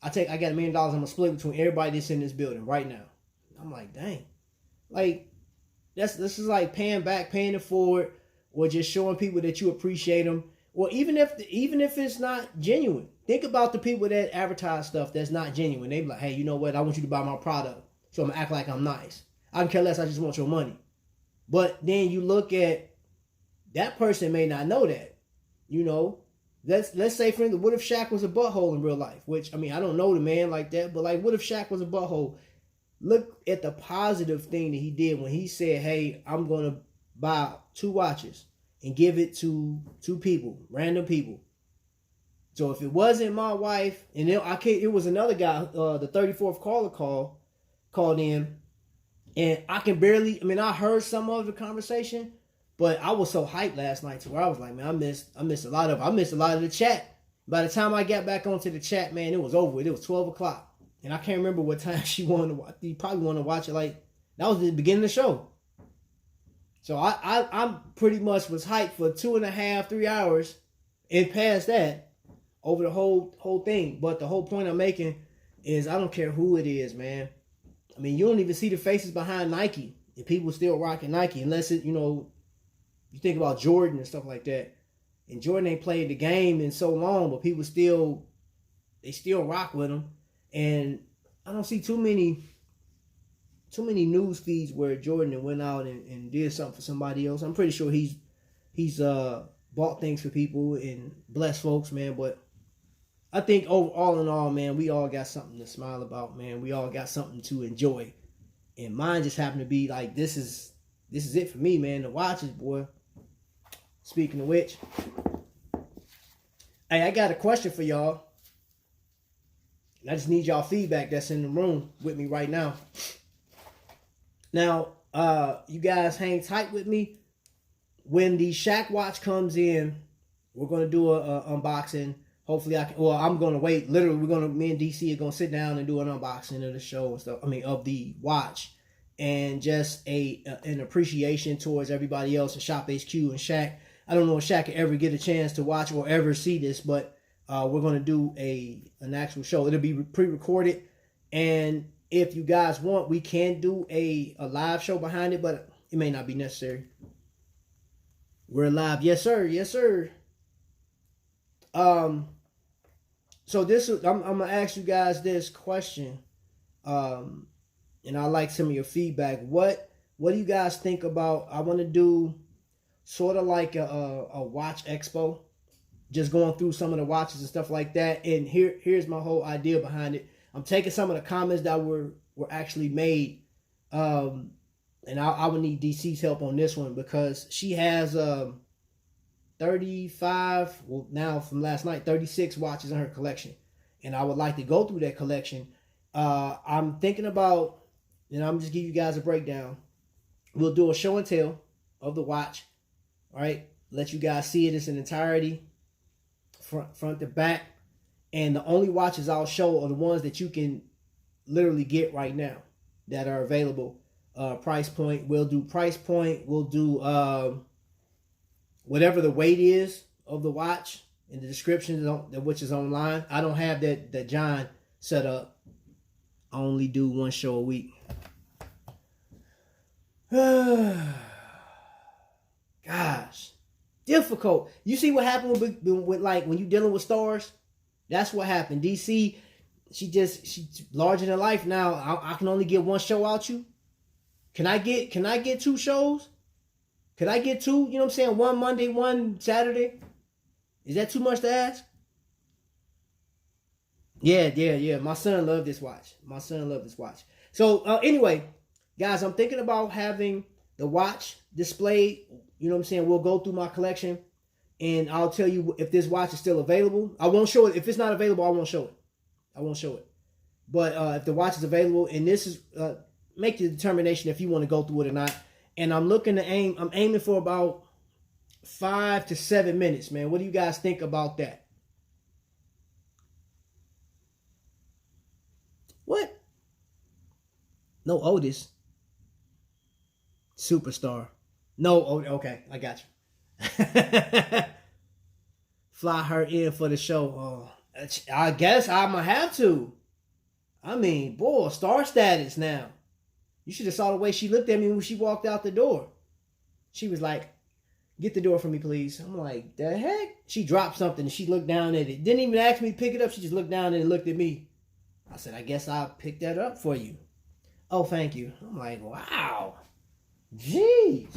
I got $1 million. I'm gonna split between everybody that's in this building right now. I'm like, dang, like this is like paying it forward, or just showing people that you appreciate them. Or even if it's not genuine, think about the people that advertise stuff that's not genuine. They be like, hey, you know what? I want you to buy my product, so I'm gonna act like I'm nice. I can care less. I just want your money. But then you look at that person may not know that, you know. Let's say, for instance, what if Shaq was a butthole in real life? Which, I mean, I don't know the man like that, but like, what if Shaq was a butthole? Look at the positive thing that he did when he said, hey, I'm going to buy 2 watches and give it to 2 people, random people. So if it wasn't my wife, and then it was another guy, the 34th caller called in, and I heard some of the conversation, but I was so hyped last night to where I was like, man, I missed a lot of the chat. By the time I got back onto the chat, man, it was over. It was 12 o'clock. And I can't remember what time she wanted to watch. You probably want to watch it like, that was the beginning of the show. So I'm pretty much was hyped for 2.5, 3 hours and past that over the whole thing. But the whole point I'm making is I don't care who it is, man. I mean, you don't even see the faces behind Nike. And people still rocking Nike unless it, you know, you think about Jordan and stuff like that. And Jordan ain't played the game in so long, but people still rock with him. And I don't see too many news feeds where Jordan went out and did something for somebody else. I'm pretty sure he's bought things for people and blessed folks, man. But I think all in all, man, we all got something to smile about, man. We all got something to enjoy. And mine just happened to be like, this is it for me, man. The watches, boy. Speaking of which, hey, I got a question for y'all. I just need y'all feedback that's in the room with me right now. Now, you guys hang tight with me. When the Shaq watch comes in, we're going to do a unboxing. Hopefully I'm going to wait. Literally, me and DC are going to sit down and do an unboxing of the show and stuff. Of the watch. And just an appreciation towards everybody else at Shop HQ and Shaq. I don't know if Shaq will ever get a chance to watch or ever see this, but we're going to do an actual show. It'll be pre-recorded. And if you guys want, we can do a live show behind it, but it may not be necessary. We're live. Yes, sir. Yes, sir. So I'm going to ask you guys this question. And I like some of your feedback. What do you guys think about? I want to do sort of like a watch expo, just going through some of the watches and stuff like that. And here's my whole idea behind it. I'm taking some of the comments that were actually made, and I would need DC's help on this one because she has 35, well now from last night, 36 watches in her collection, and I would like to go through that collection. I'm thinking about, and I'm just give you guys a breakdown. We'll do a show and tell of the watch. All right, let you guys see it in its entirety, front to back. And the only watches I'll show are the ones that you can literally get right now that are available. Price point, we'll do price point. We'll do whatever the weight is of the watch in the description, which is online. I don't have that John set up. I only do one show a week. Gosh, difficult. You see what happened with like when you dealing with stars? That's what happened. DC, she's larger than life now. I can only get one show out you. Can I get 2 shows? Could I get 2? You know what I'm saying? One Monday, one Saturday. Is that too much to ask? Yeah. My son loved this watch. So anyway, guys, I'm thinking about having the watch displayed. You know what I'm saying? We'll go through my collection, and I'll tell you if this watch is still available. I won't show it. If it's not available, I won't show it. But if the watch is available, and this is make the determination if you want to go through it or not. And I'm aiming for about 5 to 7 minutes, man. What do you guys think about that? What? No Otis. Superstar. No, okay, I got you. Fly her in for the show. Oh, I guess I'm gonna have to. I mean, boy, star status now. You should have saw the way she looked at me when she walked out the door. She was like, "Get the door for me, please." I'm like, "The heck?" She dropped something and she looked down at it. Didn't even ask me to pick it up. She just looked down and looked at me. I said, "I guess I'll pick that up for you." "Oh, thank you." I'm like, wow. Jeez.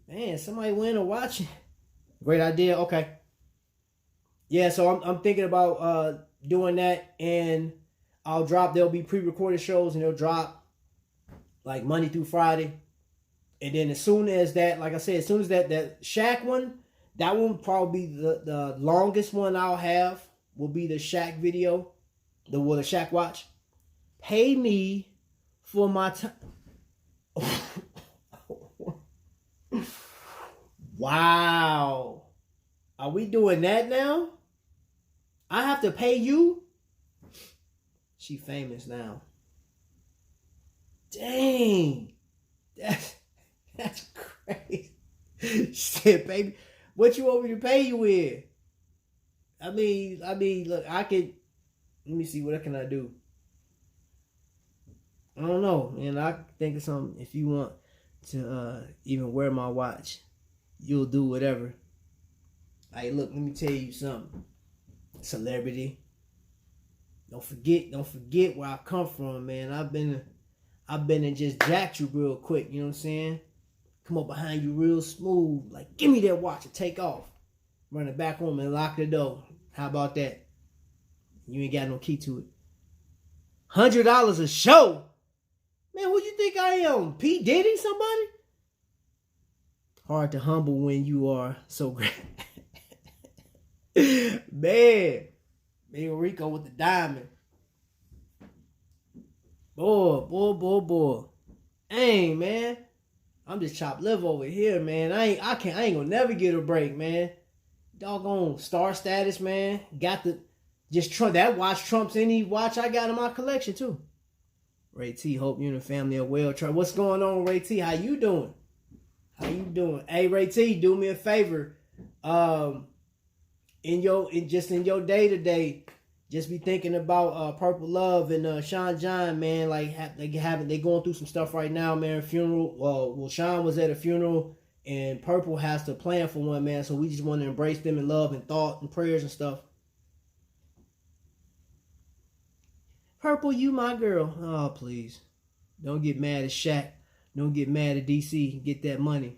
Man, somebody went and watch it. Great idea. Okay. Yeah, so I'm thinking about doing that, and there'll be pre-recorded shows, and they'll drop like Monday through Friday. And then as soon as that, like I said, as soon as that Shaq one, that one probably be the longest one I'll have will be the Shaq video, the Shaq watch. Pay me for my time. Wow. Are we doing that now? I have to pay you? She famous now. Dang. That's crazy. She said, "Baby, what you want me to pay you with?" I mean, look, let me see, what can I do? I don't know, man. I think of something. If you want to even wear my watch, you'll do whatever. Hey, look, let me tell you something. Celebrity. Don't forget where I come from, man. I've been and just jacked you real quick, you know what I'm saying? Come up behind you real smooth, like, "Give me that watch," and take off. Run it back home and lock the door. How about that? You ain't got no key to it. $100 a show? Man, who you think I am? P. Diddy, somebody? Hard to humble when you are so great. Man. Big Rico with the diamond. Boy. Dang, man. I'm just chopped liver over here, man. I ain't gonna never get a break, man. Doggone star status, man. That watch trumps any watch I got in my collection too. Ray T, hope you and the family are well. What's going on, Ray T? How you doing? Hey, Ray T, do me a favor. In your day to day, just be thinking about Purple Love and Sean John, man. Like they going through some stuff right now, man. Funeral. Sean was at a funeral, and Purple has to plan for one, man. So we just want to embrace them in love and thought and prayers and stuff. Purple, you my girl. Oh, please, don't get mad at Shaq. Don't get mad at DC. Get that money.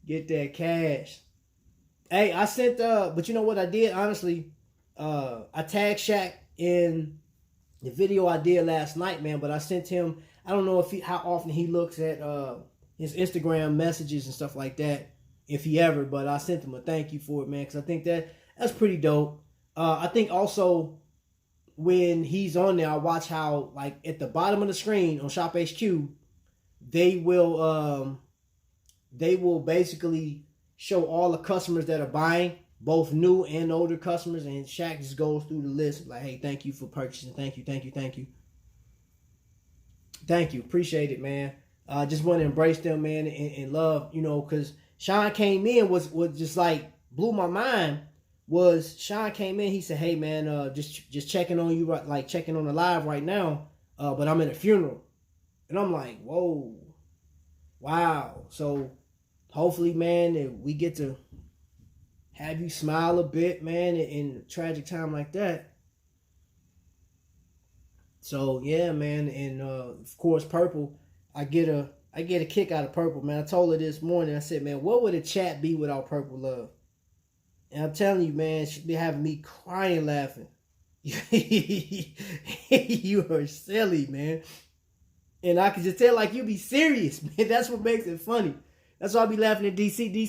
Get that cash. Hey, I sent but you know what I did, honestly? I tagged Shaq in the video I did last night, man, but I sent him, I don't know how often he looks at his Instagram messages and stuff like that, if he ever, but I sent him a thank you for it, man, because I think that's pretty dope. I think also when he's on there, I watch how, like, at the bottom of the screen on Shop HQ, they will basically show all the customers that are buying, both new and older customers, and Shaq just goes through the list like, "Hey, thank you for purchasing. Thank you. Appreciate it, man. Just want to embrace them, man, and love, you know, because Sean came in, was just like, blew my mind. Sean came in, he said, "Hey, man, just checking on you, like checking on the live right now, but I'm at a funeral." And I'm like, whoa, wow. So hopefully, man, that we get to have you smile a bit, man, in a tragic time like that. So yeah, man, and of course, Purple. I get a kick out of Purple, man. I told her this morning. I said, man, what would a chat be without Purple Love? And I'm telling you, man, she be having me crying, laughing. You are silly, man. And I can just tell, like, you be serious, man. That's what makes it funny. That's why I be laughing at DC.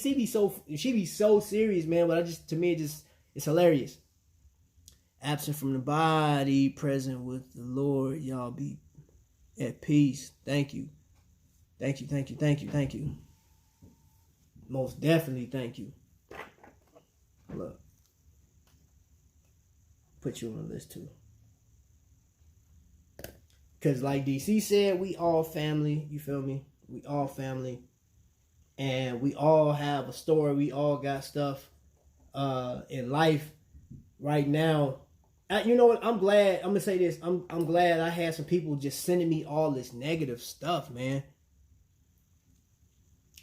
She be so serious, man. But to me, it's hilarious. Absent from the body, present with the Lord. Y'all be at peace. Thank you. Thank you, thank you, thank you, thank you. Most definitely thank you. Look. Put you on the list too. Because like DC said, we all family. You feel me? We all family. And we all have a story. We all got stuff in life right now. You know what? I'm glad. I'm going to say this. I'm glad I had some people just sending me all this negative stuff, man.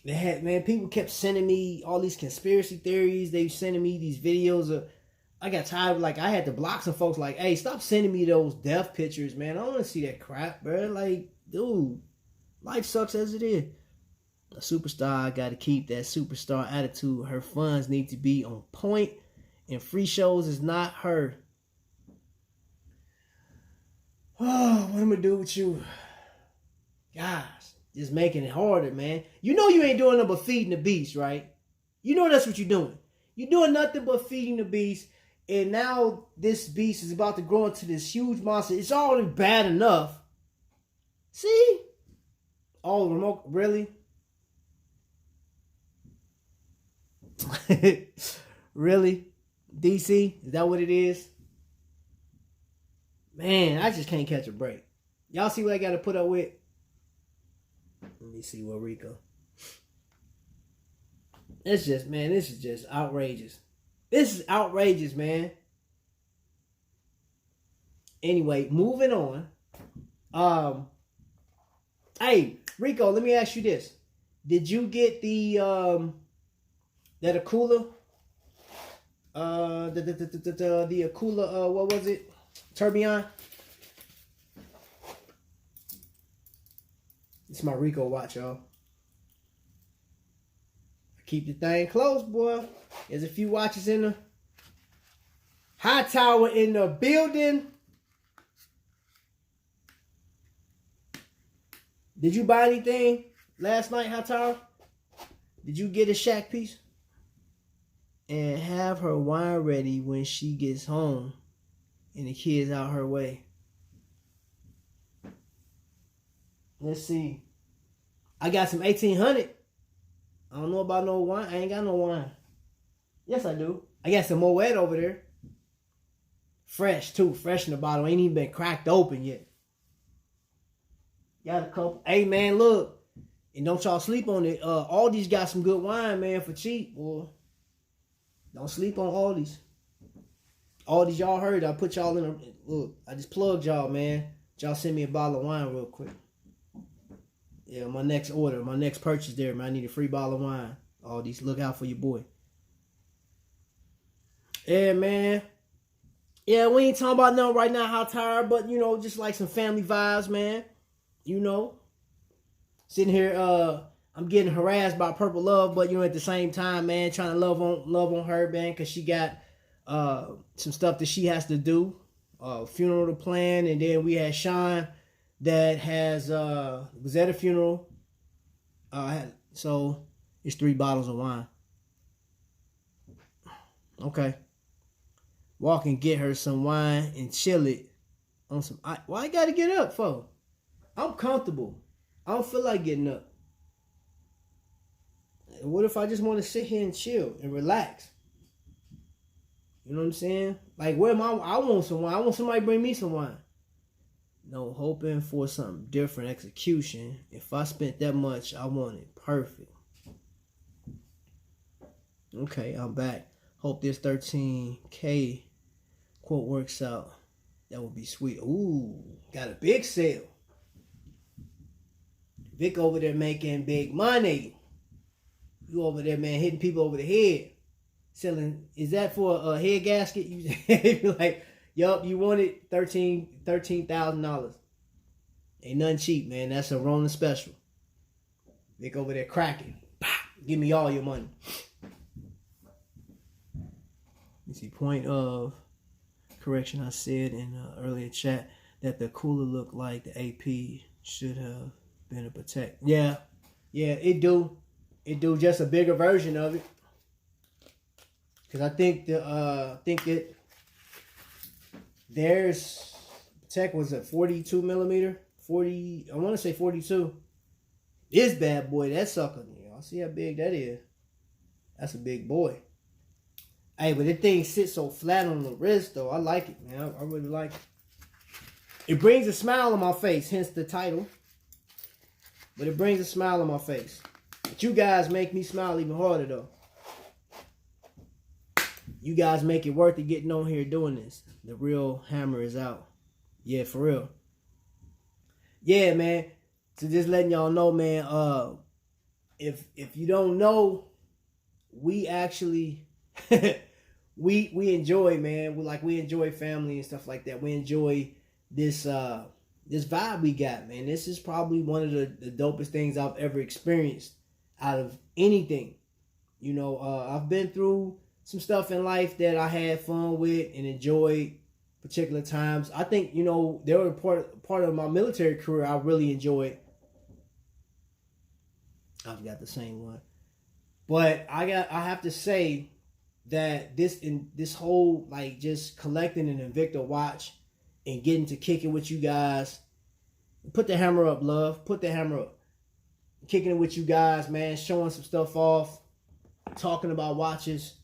People kept sending me all these conspiracy theories. They sending me these videos of, I got tired of, like, I had to block some folks, like, hey, stop sending me those death pictures, man. I don't want to see that crap, bro. Like, dude, life sucks as it is. A superstar got to keep that superstar attitude. Her funds need to be on point, and free shows is not her. Oh, what am I going to do with you? Gosh, just making it harder, man. You know you ain't doing nothing but feeding the beast, right? You know that's what you're doing. You're doing nothing but feeding the beast, and now this beast is about to grow into this huge monster. It's already bad enough. See? Oh, remote, really? Really? DC? Is that what it is? Man, I just can't catch a break. Y'all see what I got to put up with? Let me see what Rico. It's just, man, this is just outrageous. This is outrageous, man. Anyway, moving on. Hey, Rico, let me ask you this. Did you get the that Akula? The Akula, what was it? Tourbillon? It's my Rico watch, y'all. Keep the thing close, boy. There's a few watches in the high tower in the building. Did you buy anything last night, high tower? Did you get a Shaq piece? And have her wine ready when she gets home and the kids out her way. Let's see. I got some 1800. I don't know about no wine. I ain't got no wine. Yes, I do. I got some Moet over there. Fresh, too. Fresh in the bottle. Ain't even been cracked open yet. Got a couple. Hey, man, look. And don't y'all sleep on it. Aldi's got some good wine, man, for cheap, boy. Don't sleep on Aldi's. Aldi's, y'all heard. I put y'all in a... Look, I just plugged y'all, man. Y'all send me a bottle of wine real quick. Yeah, my next order, my next purchase there, man. I need a free bottle of wine. Aldi's, look out for your boy. Yeah, man. Yeah, we ain't talking about nothing right now, how tired, but, you know, just like some family vibes, man. You know. Sitting here, I'm getting harassed by Purple Love, but, you know, at the same time, man, trying to love on her, man, because she got some stuff that she has to do. Funeral to plan, and then we had Sean that has was at a funeral. So it's 3 bottles of wine. Okay. Walk and get her some wine and chill it on some. Why I gotta get up for? I'm comfortable. I don't feel like getting up. What if I just want to sit here and chill and relax? You know what I'm saying? Like, I want some wine. I want somebody to bring me some wine. No, hoping for something different execution. If I spent that much, I want it perfect. Okay, I'm back. Hope this 13K quote works out. That would be sweet. Ooh, got a big sale. Vic over there making big money. You over there, man, hitting people over the head. selling. Is that for a head gasket? You be like, yup, you wanted $13,000. Ain't nothing cheap, man. That's a Ronin special. Nick over there cracking. Give me all your money. You see, point of correction. I said in earlier chat that the cooler looked like the AP should have been a Protect. Yeah, it do. It do, just a bigger version of it. Cause I think it there's Protect was at 42 millimeter. 40, I want to say 42. This bad boy, that sucker. Y'all see how big that is? That's a big boy. Hey, but that thing sits so flat on the wrist, though. I like it, man. I really like it. It brings a smile on my face, hence the title. But it brings a smile on my face. But you guys make me smile even harder, though. You guys make it worth it getting on here doing this. The real hammer is out. Yeah, for real. Yeah, man. So just letting y'all know, man, if you don't know, we actually we enjoy, man. We enjoy family and stuff like that. We enjoy this vibe we got, man. This is probably one of the dopest things I've ever experienced out of anything. You know, I've been through some stuff in life that I had fun with and enjoyed particular times. I think, you know, there were part of my military career I really enjoyed. I've got the same one. But I have to say that this whole, like, just collecting an Invicta watch and getting to kick it with you guys. Put the hammer up, love. Put the hammer up. Kicking it with you guys, man. Showing some stuff off. Talking about watches.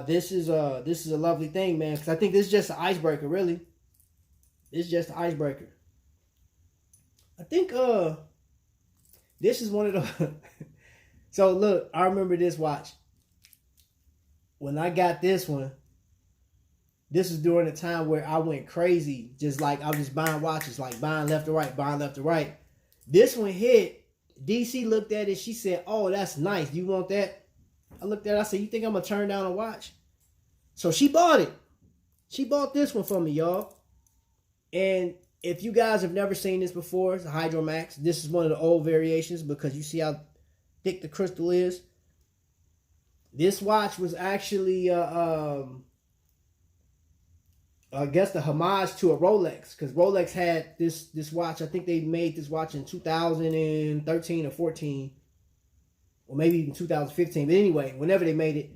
This is a lovely thing, man. Because I think this is just an icebreaker, really. It's just an icebreaker. I think this is one of the. So look, I remember this watch. When I got this one, this was during a time where I went crazy. Just like I was just buying watches, like buying left to right, buying left to right. This one hit. DC looked at it. She said, "Oh, that's nice. Do you want that?" I looked at it. I said, "You think I'm going to turn down a watch?" So she bought it. She bought this one for me, y'all. And if you guys have never seen this before, it's a Hydromax. This is one of the old variations because you see how thick the crystal is. This watch was actually, I guess, the homage to a Rolex. Because Rolex had this watch. I think they made this watch in 2013 or 14. Or maybe even 2015. But anyway, whenever they made it,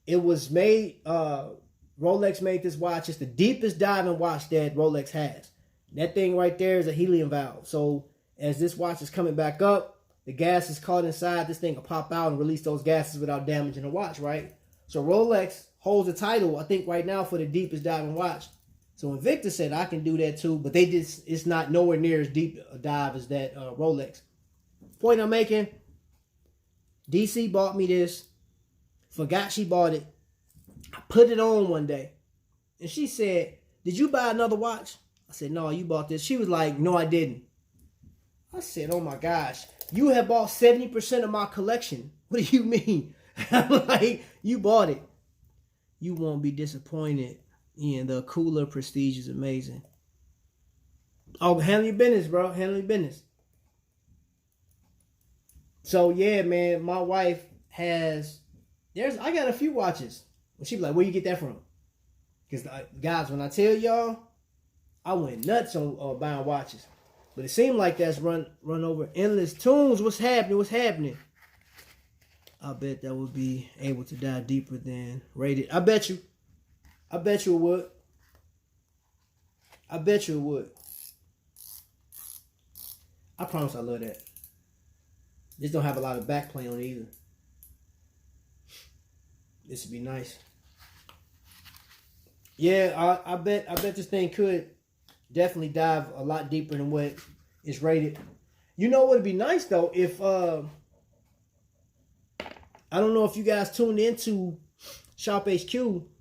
it was made, Rolex made this watch. It's the deepest diving watch that Rolex has. That thing right there is a helium valve. So as this watch is coming back up, the gas is caught inside. This thing will pop out and release those gases without damaging the watch, right? So Rolex holds the title, I think, right now for the deepest diving watch. So Invicta said, I can do that too. But it's not nowhere near as deep a dive as that Rolex. Point I'm making, DC bought me this. Forgot she bought it. I put it on one day. And she said, "Did you buy another watch?" I said, "No, you bought this." She was like, "No, I didn't." I said, "Oh my gosh. You have bought 70% of my collection. What do you mean?" I'm like, "You bought it. You won't be disappointed." And the cooler prestige is amazing. Oh, handle your business, bro. Handle your business. So yeah, man, my wife has. I got a few watches. And she be like, "Where you get that from?" Because guys, when I tell y'all, I went nuts on buying watches. But it seemed like that's run over endless tunes. What's happening? What's happening? I bet that would be able to dive deeper than rated. I bet you. I bet you it would. I bet you it would. I promise I love that. Just don't have a lot of backplay on it either. This would be nice. Yeah, I bet this thing could definitely dive a lot deeper than what is rated. You know what would be nice though if I don't know if you guys tuned into Shop HQ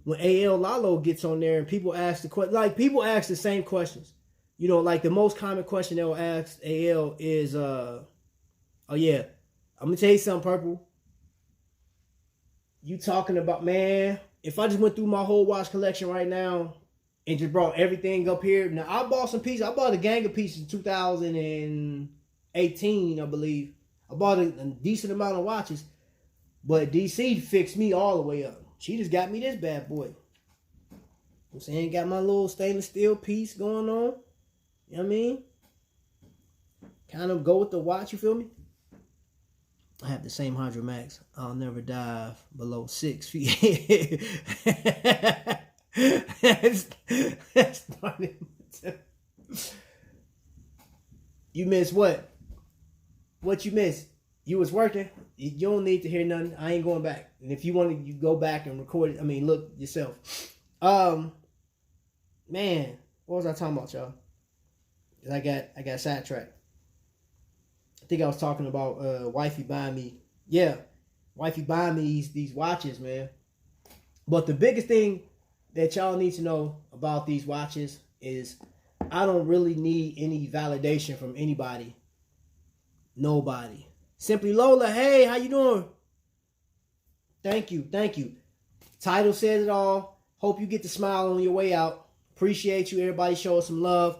when AL Lalo gets on there and people ask people ask the same questions. You know, like the most common question they'll ask AL is oh yeah, I'm gonna tell you something, Purple. you talking about, man, if I just went through my whole watch collection right now and just brought everything up here. Now, I bought some pieces. I bought a gang of pieces in 2018, I believe. I bought a decent amount of watches. But DC fixed me all the way up. She just got me this bad boy. I'm saying, got my little stainless steel piece going on. You know what I mean? Kind of go with the watch, you feel me? I have the same Hydro Max. I'll never dive below 6 feet. That's funny. You miss what? What you miss? You was working. You don't need to hear nothing. I ain't going back. And if you want to, you go back and record it. I mean, look yourself. Man, what was I talking about, y'all? I got sidetracked. I think I was talking about wifey buying me. Yeah, wifey buying me these watches, man. But the biggest thing that y'all need to know about these watches is I don't really need any validation from anybody. Nobody. Simply Lola, hey, how you doing? Thank you. Title says it all. Hope you get the smile on your way out. Appreciate you. Everybody show us some love.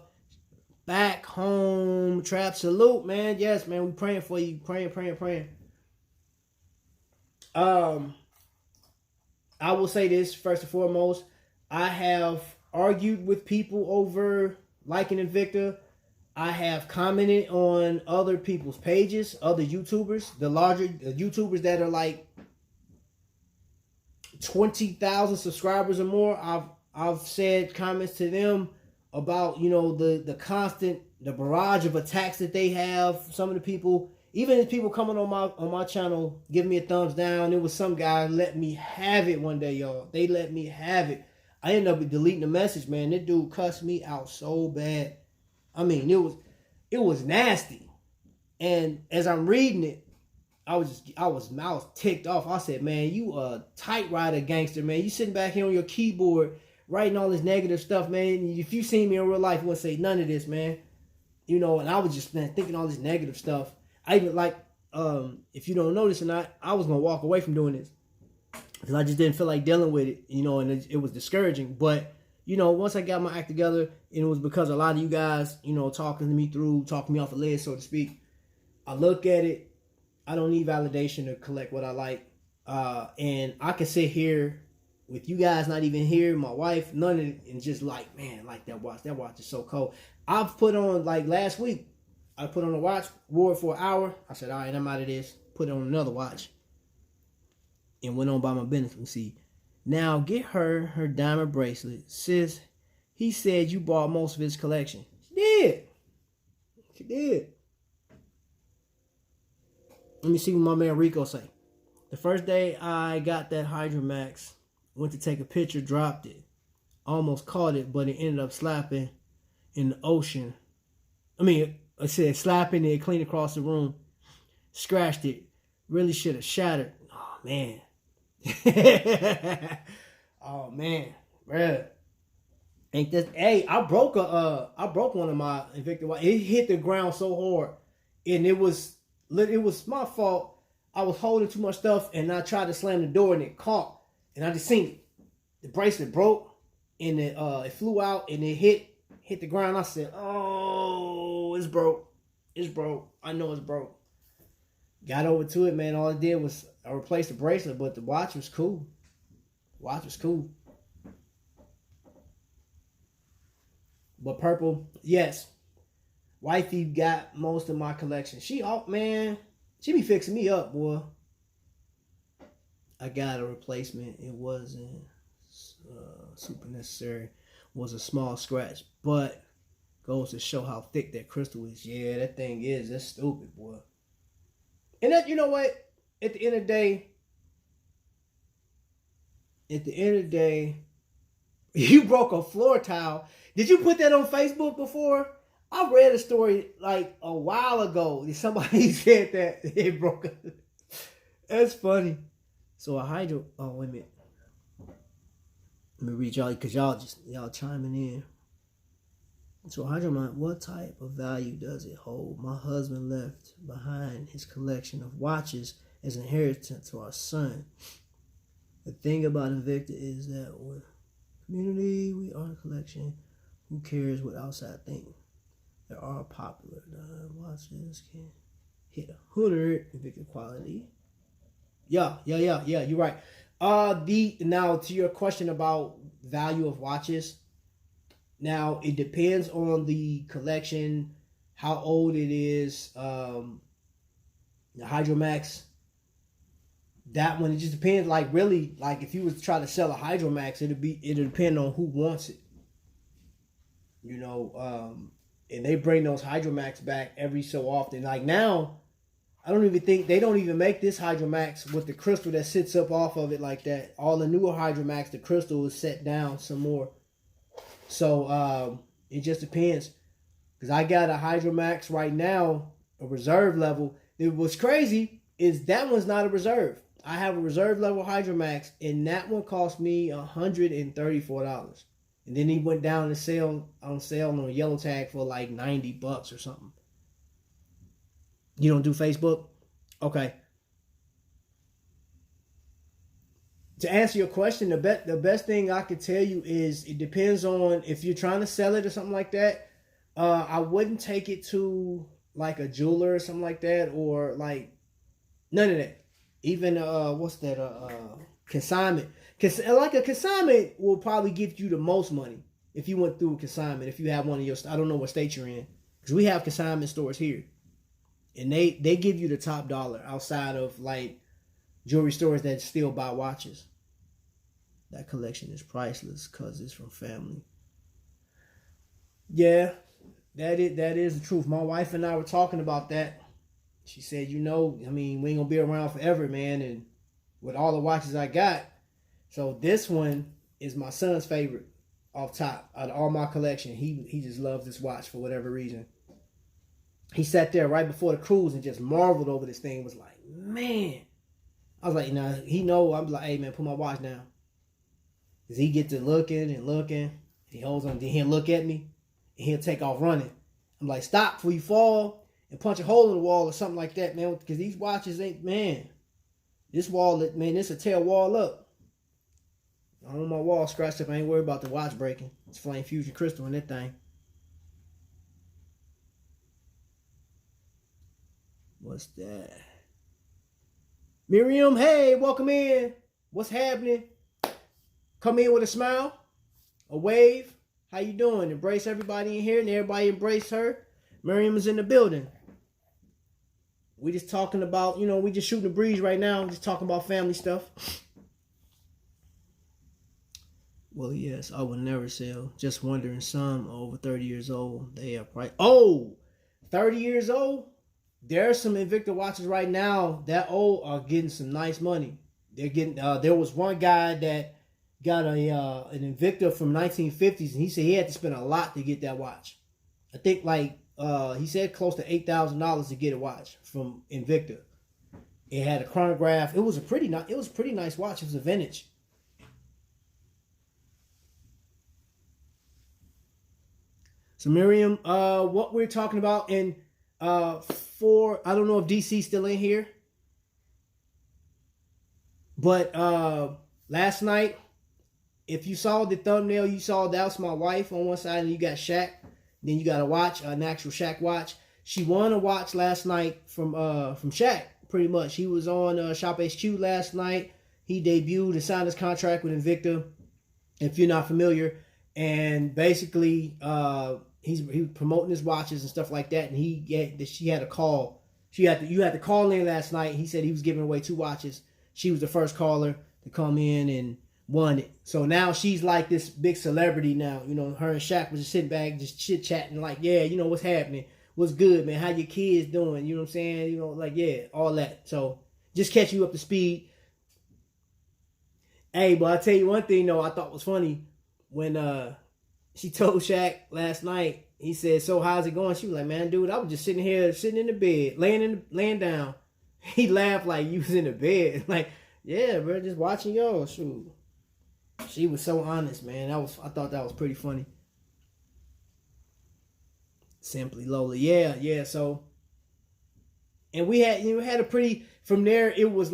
Back home, Trap, salute, man. Yes, man, we praying for you. Praying. I will say this first and foremost. I have argued with people over liking Invicta. I have commented on other people's pages, other YouTubers, the larger YouTubers that are like 20,000 subscribers or more. I've said comments to them about, you know, the barrage of attacks that they have. Some of the people, even the people coming on my channel, give me a thumbs down. There was some guy let me have it one day, y'all. They let me have it. I ended up deleting the message, man. That dude cussed me out so bad. I mean, it was nasty. And as I'm reading it, I was ticked off. I said, man, you a typewriter gangster, man. You sitting back here on your keyboard writing all this negative stuff, man. If you seen me in real life, you wouldn't say none of this, man. You know, and I was just, man, thinking all this negative stuff. I even like, if you don't know this or not, I was going to walk away from doing this. Because I just didn't feel like dealing with it, you know, and it was discouraging. But, you know, once I got my act together, and it was because a lot of you guys, you know, talking me off the ledge, so to speak. I look at it. I don't need validation to collect what I like. And I can sit here with you guys not even here, my wife, none of it, and just like, man, like that watch is so cold. I've put on, like last week, I put on a watch, wore it for an hour. I said, all right, I'm out of this. Put on another watch. And went on by my business. And see, now get her diamond bracelet. Sis, he said you bought most of his collection. She did. Let me see what my man Rico say. The first day I got that Hydra Max, went to take a picture, dropped it. Almost caught it, but it ended up slapping in the ocean. I said slapping it clean across the room. Scratched it. Really should have shattered. Oh, man. Oh, man. Bruh. Ain't this... Hey, I broke one of my Invicta. It hit the ground so hard. And it was my fault. I was holding too much stuff and I tried to slam the door and it caught. And I just seen it. The bracelet broke and it flew out and it hit the ground. I said, oh, it's broke. It's broke. I know it's broke. Got over to it, man. All I did was I replaced the bracelet, but the watch was cool. But purple, yes. Wifey got most of my collection. She be fixing me up, boy. I got a replacement. It wasn't super necessary. It was a small scratch, but goes to show how thick that crystal is. Yeah, that thing is. That's stupid, boy. And that, you know what? At the end of the day, you broke a floor tile. Did you put that on Facebook before? I read a story like a while ago. Somebody said that it broke. That's funny. So a hydro. Oh, wait a minute. Let me read y'all because y'all chiming in. So hydromite, what type of value does it hold? My husband left behind his collection of watches as inheritance to our son. The thing about Invicta is that with community, we are a collection. Who cares what outside think? There are popular watches can hit 100 Invicta quality. Yeah. You're right. Now to your question about value of watches. Now it depends on the collection, how old it is. The Hydromax. That one, it just depends. Like really, like if you was to try to sell a Hydromax, it'll depend on who wants it. You know, and they bring those Hydromax back every so often. Like now, I don't even think they don't even make this Hydromax with the crystal that sits up off of it like that. All the newer Hydromax, the crystal is set down some more. So it just depends. Because I got a Hydromax right now, a reserve level. What's crazy is that one's not a reserve. I have a reserve level Hydromax, and that one cost me $134. And then he went down on sale on a yellow tag for like $90 or something. You don't do Facebook? Okay. To answer your question, the best thing I could tell you is it depends on if you're trying to sell it or something like that. I wouldn't take it to like a jeweler or something like that, or like none of that. Even what's that? Consignment. Like a consignment will probably give you the most money if you went through a consignment. If you have one of your, I don't know what state you're in, because we have consignment stores here, and they give you the top dollar outside of like jewelry stores that still buy watches. That collection is priceless because it's from family. Yeah, that is the truth. My wife and I were talking about that. She said, we ain't gonna be around forever, man. And with all the watches I got, so this one is my son's favorite off top out of all my collection. He just loves this watch for whatever reason. He sat there right before the cruise and just marveled over this thing. Was like, man. I was like, he know. I'm like, hey man, put my watch down. Cause he gets to looking and looking. He holds on, then he'll look at me and he'll take off running. I'm like, stop before you fall and punch a hole in the wall or something like that, man. Because these watches ain't, man. This will tear wall up. I want my wall scratched up. I ain't worried about the watch breaking. It's flame fusion crystal in that thing. What's that? Miriam, hey, welcome in. What's happening? Come in with a smile, a wave. How you doing? Embrace everybody in here, and everybody embrace her. Miriam is in the building. We just talking about, we just shooting the breeze right now. Just talking about family stuff. Well, yes, I would never sell. Just wondering, some over 30 years old, they are price. Oh, 30 years old? There are some Invicta watches right now that old are getting some nice money. They're getting. There was one guy that got an Invicta from 1950s, and he said he had to spend a lot to get that watch. I think he said close to $8,000 to get a watch from Invicta. It had a chronograph. It was a pretty nice watch. It was a vintage. So Miriam, what we're talking about in I don't know if DC's still in here, but last night, if you saw the thumbnail, you saw that was my wife on one side, and you got Shaq. Then you got a watch, an actual Shaq watch. She won a watch last night from Shaq, pretty much. He was on Shop HQ last night. He debuted and signed his contract with Invicta, if you're not familiar. And basically, he was promoting his watches and stuff like that. And she had a call. You had to call in last night. He said he was giving away 2 watches. She was the first caller to come in and won it. So now she's like this big celebrity now. Her and Shaq was just sitting back, just chit chatting, like, yeah, what's happening? What's good, man? How your kids doing? You know what I'm saying? Yeah, all that. So just catch you up to speed. Hey, but I'll tell you one thing though, I thought was funny when she told Shaq last night. He said, "So how's it going?" She was like, "Man, dude, I was just sitting in the bed, laying down." He laughed like you was in the bed, like, "Yeah, bro, just watching y'all." Shoot. She was so honest, man. I thought that was pretty funny. Simply Lola. Yeah. So, and we had a pretty, from there, it was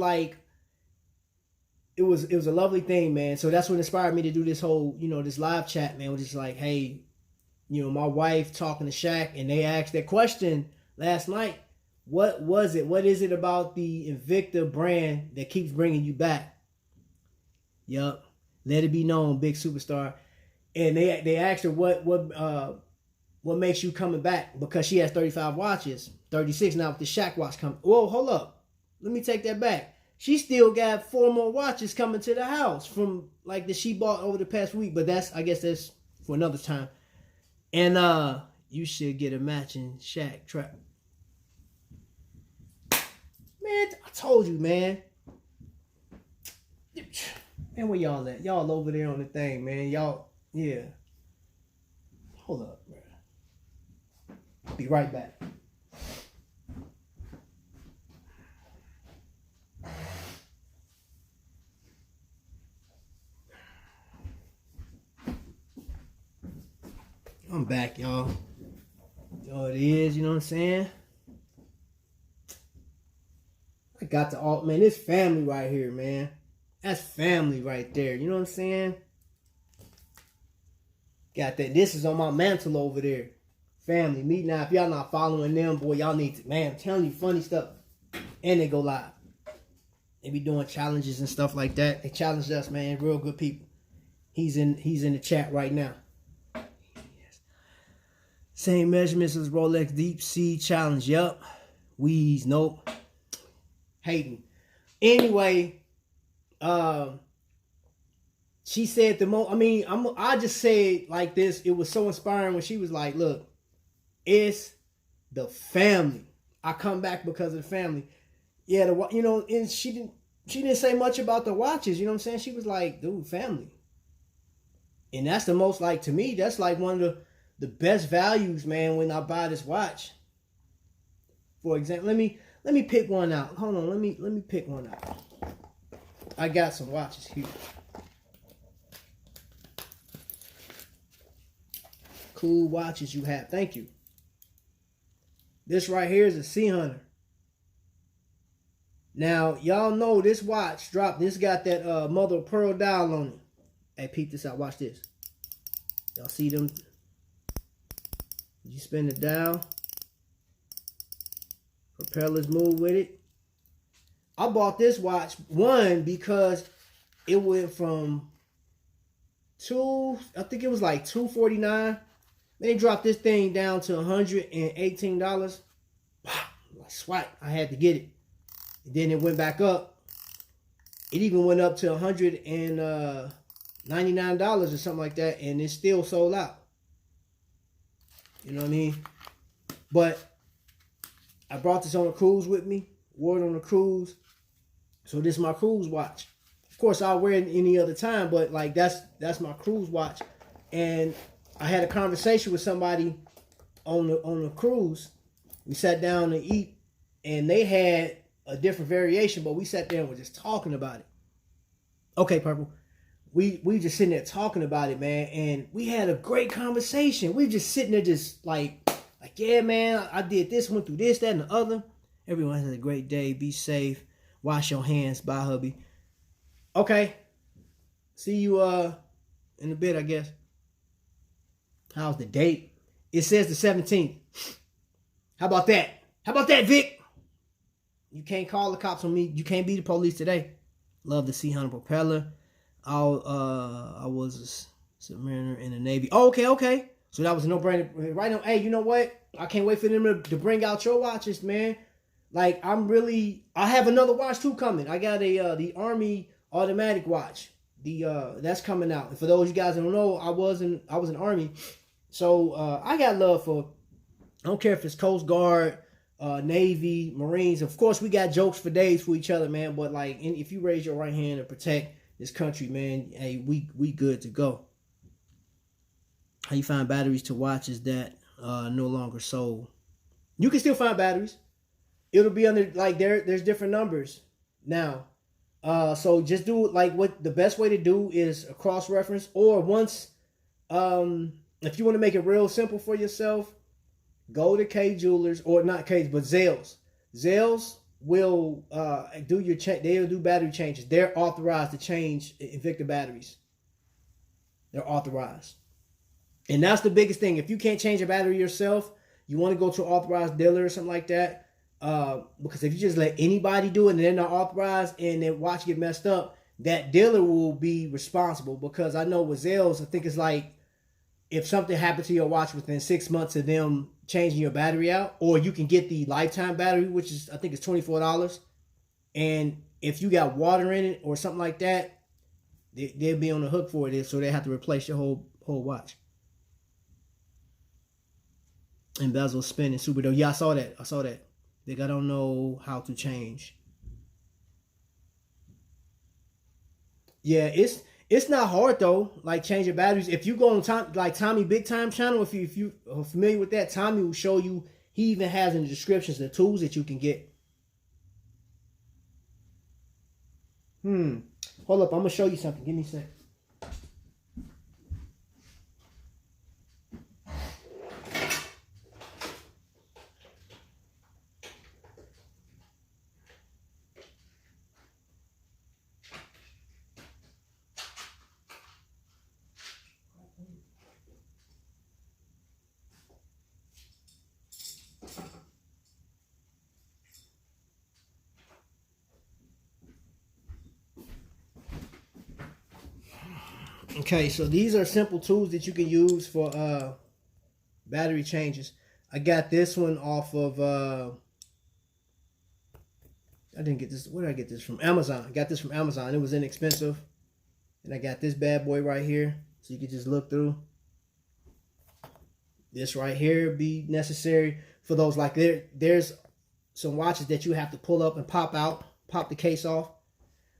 it was a lovely thing, man. So that's what inspired me to do this whole, this live chat, man. Was just like, hey, my wife talking to Shaq, and they asked that question last night. What was it? What is it about the Invicta brand that keeps bringing you back? Yup. Let it be known, big superstar. And they asked her what makes you coming back, because she has 35 watches, 36 now with the Shaq watch coming. Whoa, hold up. Let me take that back. She still got 4 more watches coming to the house from like that she bought over the past week, but I guess that's for another time. And you should get a matching Shaq trap. Man, I told you, man. Man, where y'all at? Y'all over there on the thing, man. Y'all, yeah. Hold up, bro. Be right back. I'm back, y'all. Oh, it is, you know what I'm saying? I got the alt, man. This family right here, man. That's family right there. You know what I'm saying? Got that. This is on my mantle over there. Family. Me now. If y'all not following them, boy, y'all need to. Man, I'm telling you, funny stuff. And they go live. They be doing challenges and stuff like that. They challenged us, man. Real good people. He's in the chat right now. Same measurements as Rolex Deep Sea Challenge. Yup. Wheeze. Nope. Hating. Anyway, she said the most. I mean, I just say it like this. It was so inspiring when she was like, "Look, it's the family. I come back because of the family." Yeah, and she didn't say much about the watches. You know what I'm saying? She was like, "Dude, family." And that's the most, like, to me, that's like one of the best values, man, when I buy this watch. For example, let me pick one out. Hold on, let me pick one out. I got some watches here. Cool watches you have. Thank you. This right here is a Sea Hunter. Now, y'all know this watch dropped. This got that mother of pearl dial on it. Hey, peep this out. Watch this. Y'all see them? You spin the dial. Propellers move with it. I bought this watch, one, because it went from I think it was like $249. They dropped this thing down to $118. Wow, like swipe. I had to get it. And then it went back up. It even went up to $199 or something like that, and it's still sold out. You know what I mean? But I brought this on a cruise with me. Wore it on a cruise. So this is my cruise watch. Of course, I'll wear it any other time, but like that's my cruise watch. And I had a conversation with somebody on the cruise. We sat down to eat, and they had a different variation, but we sat there and were just talking about it. Okay, Purple. We just sitting there talking about it, man, and we had a great conversation. We just sitting there just like, yeah, man, I did this, went through this, that, and the other. Everyone has a great day. Be safe. Wash your hands. Bye, hubby. Okay. See you in a bit, I guess. How's the date? It says the 17th. How about that? How about that, Vic? You can't call the cops on me. You can't be the police today. Love the Sea Hunter propeller. I was a submariner in the Navy. Oh, okay. So that was a no-brainer. Right now, hey, you know what? I can't wait for them to bring out your watches, man. Like, I have another watch too coming. I got the Army automatic watch. That's coming out. And for those of you guys that don't know, I was in Army. So I got love for, I don't care if it's Coast Guard, Navy, Marines. Of course, we got jokes for days for each other, man. But like, if you raise your right hand and protect this country, man, hey, we good to go. How you find batteries to watches that no longer sold? You can still find batteries. It'll be under, like, there's different numbers now. So just do like what the best way to do is a cross reference, or once if you want to make it real simple for yourself, go to K Jewelers, or not K's, but Zales. Zales, will do your check. They'll do battery changes. They're authorized to change Invicta batteries. They're authorized. And that's the biggest thing. If you can't change a battery yourself, you want to go to an authorized dealer or something like that. Because if you just let anybody do it and they're not authorized and their watch get messed up, that dealer will be responsible. Because I know with Zales, I think it's like if something happened to your watch within 6 months of them changing your battery out, or you can get the lifetime battery, which is I think it's $24. And if you got water in it or something like that, they'll be on the hook for it. So they have to replace your whole watch. And bezel spinning super dope. Yeah, I saw that. I don't know how to change. Yeah, it's not hard though. Like changing batteries. If you go on Tommy Big Time channel, if you are familiar with that, Tommy will show you. He even has in the descriptions the tools that you can get. Hold up, I'm gonna show you something. Give me a sec. Okay, so these are simple tools that you can use for battery changes. I got this one off of I didn't get this. Where did I get this from? Amazon. I got this from Amazon. It was inexpensive. And I got this bad boy right here. So you can just look through. This right here be necessary for those like there's some watches that you have to pull up and pop the case off.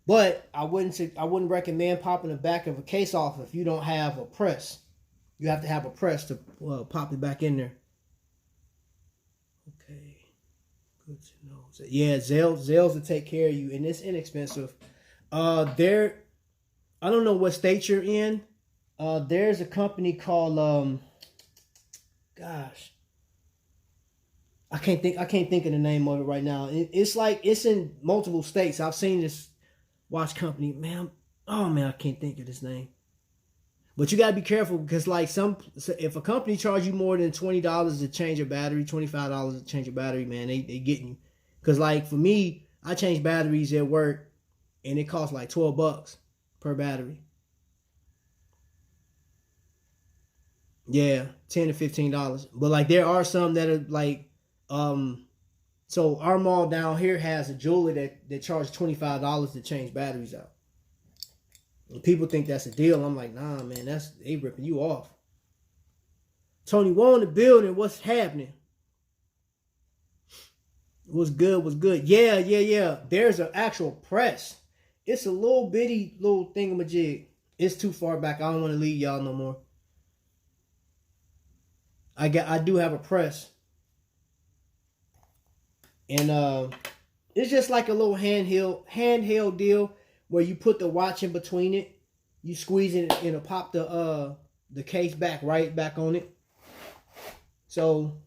But I wouldn't recommend popping the back of a case off if you don't have a press. You have to have a press to pop it back in there. Okay, good to know. So, yeah, Zales will take care of you, and it's inexpensive. I don't know what state you're in. There's a company called gosh, I can't think of the name of it right now. It's in multiple states. I've seen this watch company, man. Oh man, I can't think of this name. But you gotta be careful because if a company charge you more than $20 to change a battery, $25 to change a battery, man, they getting you. Because like for me, I change batteries at work, and it costs like $12 per battery. Yeah, $10 to $15. But like there are some that are like so our mall down here has a jeweler that charges $25 to change batteries out. And people think that's a deal. I'm like, nah, man, they ripping you off. Tonywhoa in the building. What's happening? What's good? Yeah. There's an actual press. It's a little bitty little thingamajig. It's too far back. I don't want to leave y'all no more. I do have a press. And it's just like a little handheld deal where you put the watch in between it, you squeeze it, and it'll pop the case right back on it. So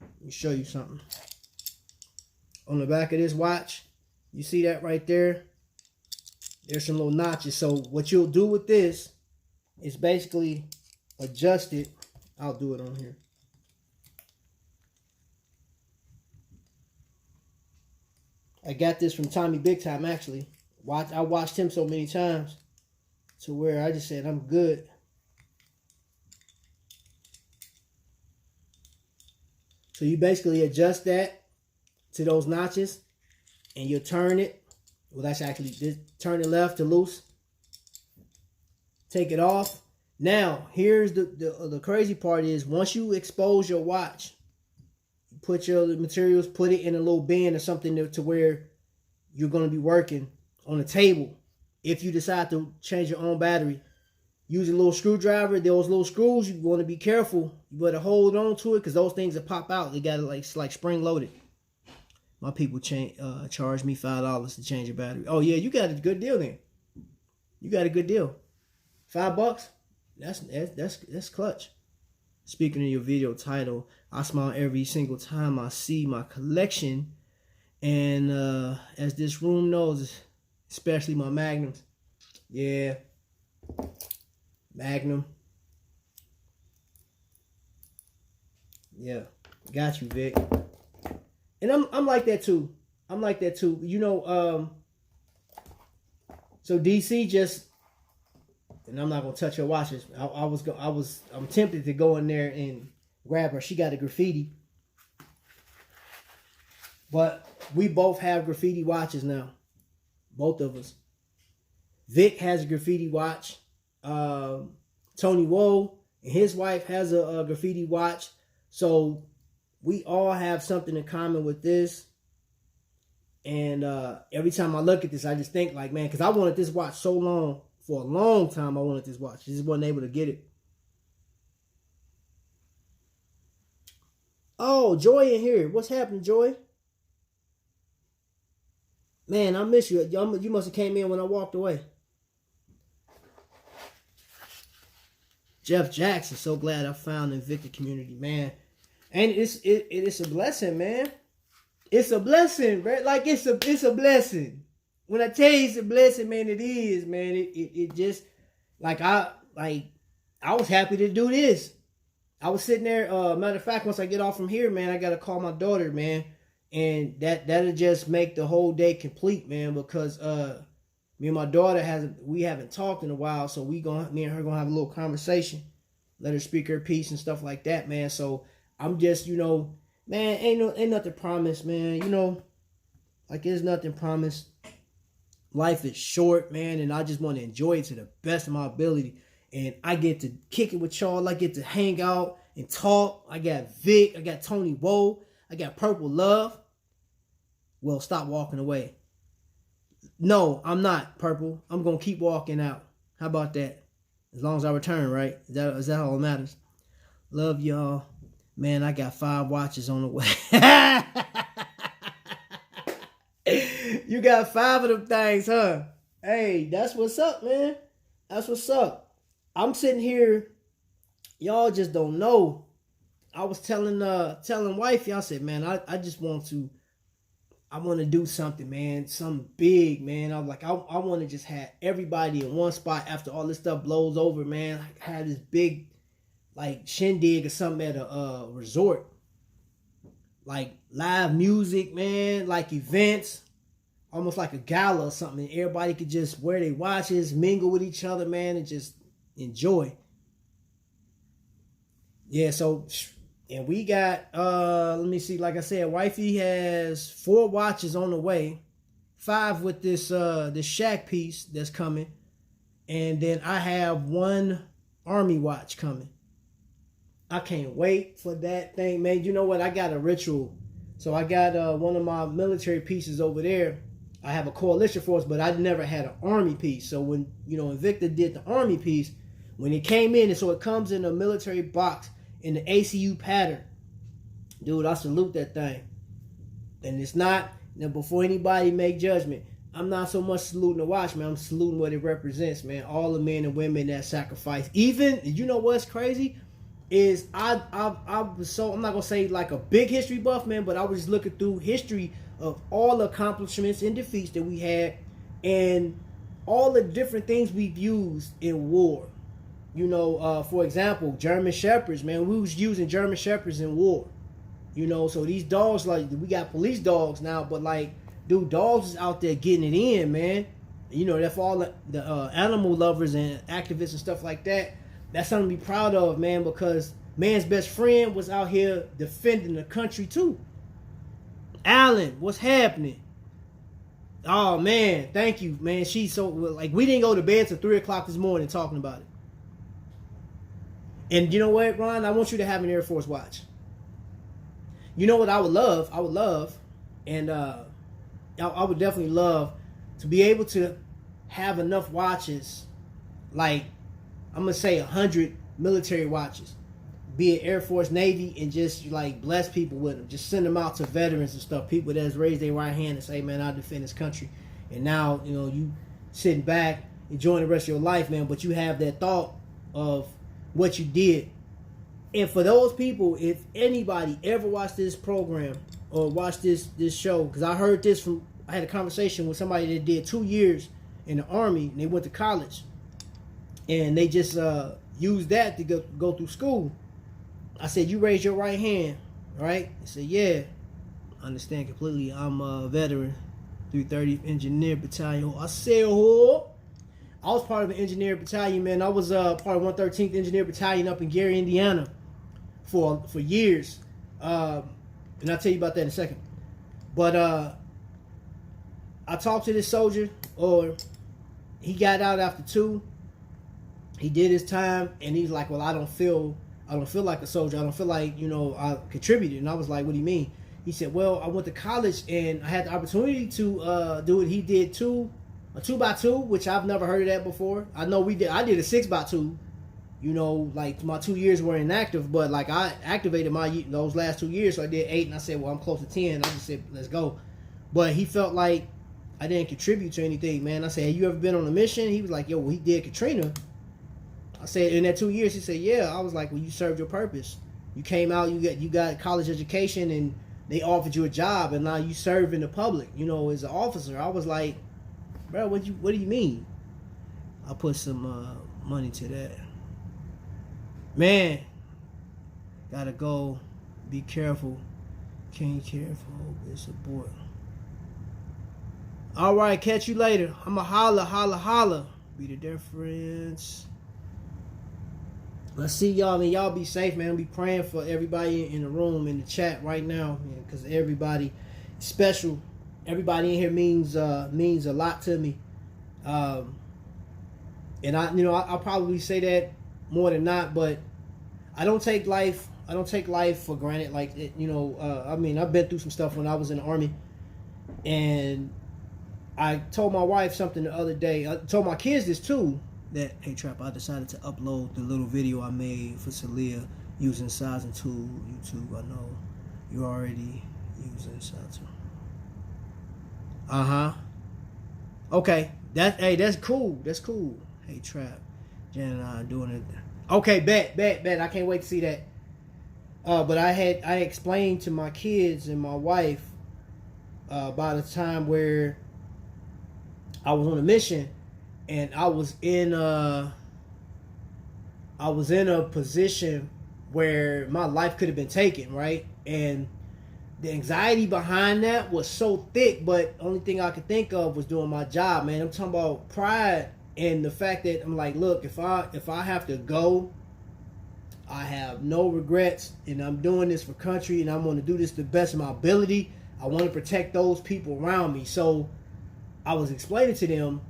let me show you something. On the back of this watch, you see that right there? There's some little notches. So what you'll do with this is basically adjust it. I'll do it on here. I got this from Tommy Big Time, actually. I watched him so many times to where I just said, I'm good. So you basically adjust that to those notches, and you turn it. Well, that's actually just turn it left to loose. Take it off. Now, here's the crazy part is once you expose your watch, put your materials, put it in a little bin or something to where you're going to be working on a table. If you decide to change your own battery, use a little screwdriver. Those little screws, you want to be careful. You better hold on to it because those things will pop out. They got it's like spring loaded. My people charge me $5 to change a battery. Oh yeah, you got a good deal then. You got a good deal. $5. That's clutch. Speaking of your video title, I smile every single time I see my collection And as this room knows, especially my Magnums. Yeah. Magnum. Yeah. Got you, Vic. And I'm like that too. I'm like that too. You know, so DC just, and I'm not gonna touch her watches. I'm tempted to go in there and grab her. She got a graffiti. But we both have graffiti watches now. Both of us. Vic has a graffiti watch. Tonywhoa and his wife has a graffiti watch. So we all have something in common with this. And every time I look at this, I just think like, man, because I wanted this watch so long. For a long time, I wanted this watch. I just wasn't able to get it. Oh, Joy in here. What's happening, Joy? Man, I miss you. You must have came in when I walked away. Jeff Jackson, so glad I found the Victor community, man. And it's a blessing, man. It's a blessing, right? Like it's a blessing. When I tell you it's a blessing, man, it is, man. It just like I was happy to do this. I was sitting there. Matter of fact, once I get off from here, man, I gotta call my daughter, man. And that'll just make the whole day complete, man, because me and my daughter haven't talked in a while, so me and her gonna have a little conversation, let her speak her piece and stuff like that, man. So I'm just, man, ain't nothing promised, man. Like there's nothing promised. Life is short, man, and I just want to enjoy it to the best of my ability. And I get to kick it with y'all. I get to hang out and talk. I got Vic, I got Tonywhoa, I got Purple Love. Well, stop walking away. No, I'm not, Purple. I'm going to keep walking out. How about that? As long as I return, right? Is that all that matters? Love y'all. Man, I got 5 watches on the way. You got 5 of them things, huh? Hey, that's what's up, man. That's what's up. I'm sitting here. Y'all just don't know. I was telling wifey, I said, man, I just want to do something, man. Something big, man. I was like, I want to just have everybody in one spot after all this stuff blows over, man. Like, have this big, like, shindig or something at a resort. Like, live music, man. Like, events. Almost like a gala or something. Everybody could just wear their watches, mingle with each other, man, and just enjoy. Yeah, so... And we got, let me see, like I said, wifey has 4 watches on the way. 5 with this Shaq piece that's coming. And then I have 1 Army watch coming. I can't wait for that thing, man. You know what? I got a ritual. So I got one of my military pieces over there. I have a coalition force, but I never had an Army piece. So when Victor did the Army piece, when it came in, and so it comes in a military box, in the ACU pattern. Dude, I salute that thing. And it's not, before anybody make judgment, I'm not so much saluting the watch, man. I'm saluting what it represents, man. All the men and women that sacrifice. Even, you know what's crazy? Is I was so, I'm not going to say like a big history buff, man, but I was just looking through history of all the accomplishments and defeats that we had and all the different things we've used in war. For example, German Shepherds, man. We was using German Shepherds in war. So these dogs, like, we got police dogs now, but, like, dude, dogs is out there getting it in, man. That's for all the animal lovers and activists and stuff like that. That's something to be proud of, man, because man's best friend was out here defending the country, too. Alan, what's happening? Oh, man, thank you, man. She's so, like, we didn't go to bed till 3 o'clock this morning talking about it. And you know what, Ron? I want you to have an Air Force watch. You know what I would love? And I would definitely love to be able to have enough watches, like, I'm going to say 100 military watches, be it Air Force, Navy, and just, like, bless people with them. Just send them out to veterans and stuff, people that's raised their right hand and say, man, I'll defend this country. And now, you sitting back, enjoying the rest of your life, man, but you have that thought of what you did And for those people, if anybody ever watched this program or watched this show, because I heard this from, I had a conversation with somebody that did 2 years in the Army, and they went to college, and they just used that to go through school. I said, you raise your right hand, right? He said, yeah. I understand completely. I'm a veteran, 330th Engineer Battalion. I said, oh. I was part of an engineer battalion, man. I was part of 113th Engineer Battalion up in Gary, Indiana for years. And I'll tell you about that in a second. But I talked to this soldier, or he got out after 2. He did his time, and he's like, well, I don't feel like a soldier. I don't feel like, I contributed. And I was like, what do you mean? He said, well, I went to college, and I had the opportunity to do it. He did a 2x2, which I've never heard of that before. I know I did a 6x2. Like my 2 years were inactive, but like I activated those last 2 years, so I did 8, and I said, well, I'm close to 10. I just said, let's go. But he felt like I didn't contribute to anything, man. I said, have you ever been on a mission? He was like, yo, well, he did Katrina. I said, in that 2 years, he said, yeah. I was like, well, you served your purpose. You came out, you got college education, and they offered you a job, and now you serve in the public, as an officer. I was like, bro, what do you mean? I put some money to that. Man, gotta go. Be careful. Can't careful. It's a boy. All right, catch you later. I'ma holla. Be the difference. Let's see y'all, man. Y'all be safe, man. Be praying for everybody in the room, in the chat right now, man, because everybody special. Everybody in here means a lot to me. And I'll probably say that more than not, but I don't take life for granted. Like, I've been through some stuff when I was in the Army, and I told my wife something the other day. I told my kids this too, that, hey, Trap, I decided to upload the little video I made for Celia using sizing tool. YouTube, I know you already using sizing tool. Okay, that's cool. That's cool. Hey, Trap, Jen and I are doing it. Okay, bet. I can't wait to see that. But I explained to my kids and my wife about a time where I was on a mission, and I was in a position where my life could have been taken, right? And the anxiety behind that was so thick, but only thing I could think of was doing my job, man. I'm talking about pride and the fact that I'm like, look, if I have to go, I have no regrets, and I'm doing this for country, and I'm going to do this to the best of my ability. I want to protect those people around me. So I was explaining to them,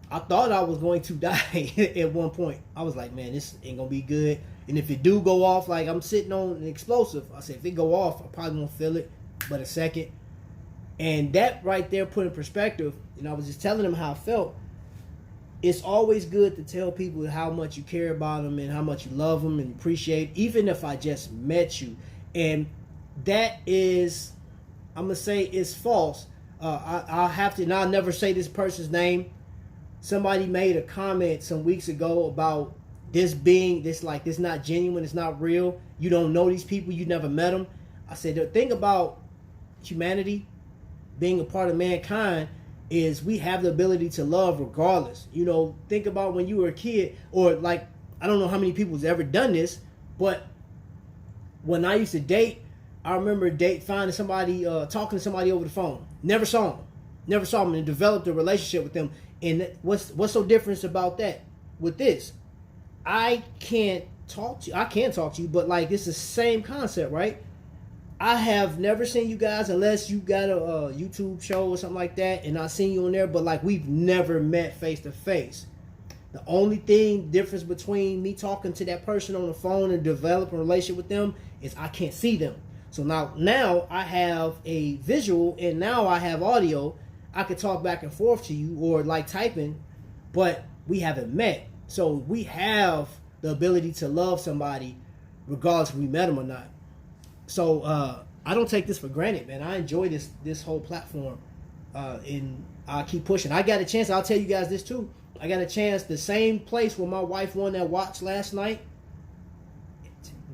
I thought I was going to die at one point. I was like, man, this ain't going to be good. And if it do go off, like I'm sitting on an explosive, I said, if it go off, I probably won't feel it but a second. And that right there put in perspective, and I was just telling them how I felt. It's always good to tell people how much you care about them and how much you love them and appreciate, even if I just met you. And that is, I'm going to say, is false. I'll have to, and I'll never say this person's name. Somebody made a comment some weeks ago about this not genuine, it's not real. You don't know these people, you never met them. I said, the thing about humanity, being a part of mankind, is we have the ability to love regardless. Think about when you were a kid, or like, I don't know how many people's ever done this, but when I used to date, I remember finding somebody, talking to somebody over the phone. Never saw them, and developed a relationship with them. And what's so different about that with this? I can talk to you, but like, it's the same concept, right? I have never seen you guys unless you got a YouTube show or something like that, and I seen you on there, but like, we've never met face to face. The only difference between me talking to that person on the phone and developing a relationship with them is I can't see them. So now I have a visual, and now I have audio. I could talk back and forth to you, or like typing, but we haven't met. So we have the ability to love somebody regardless if we met them or not. So I don't take this for granted, man. I enjoy this whole platform, and I keep pushing. I got a chance. I'll tell you guys this too. I got a chance. The same place where my wife won that watch last night.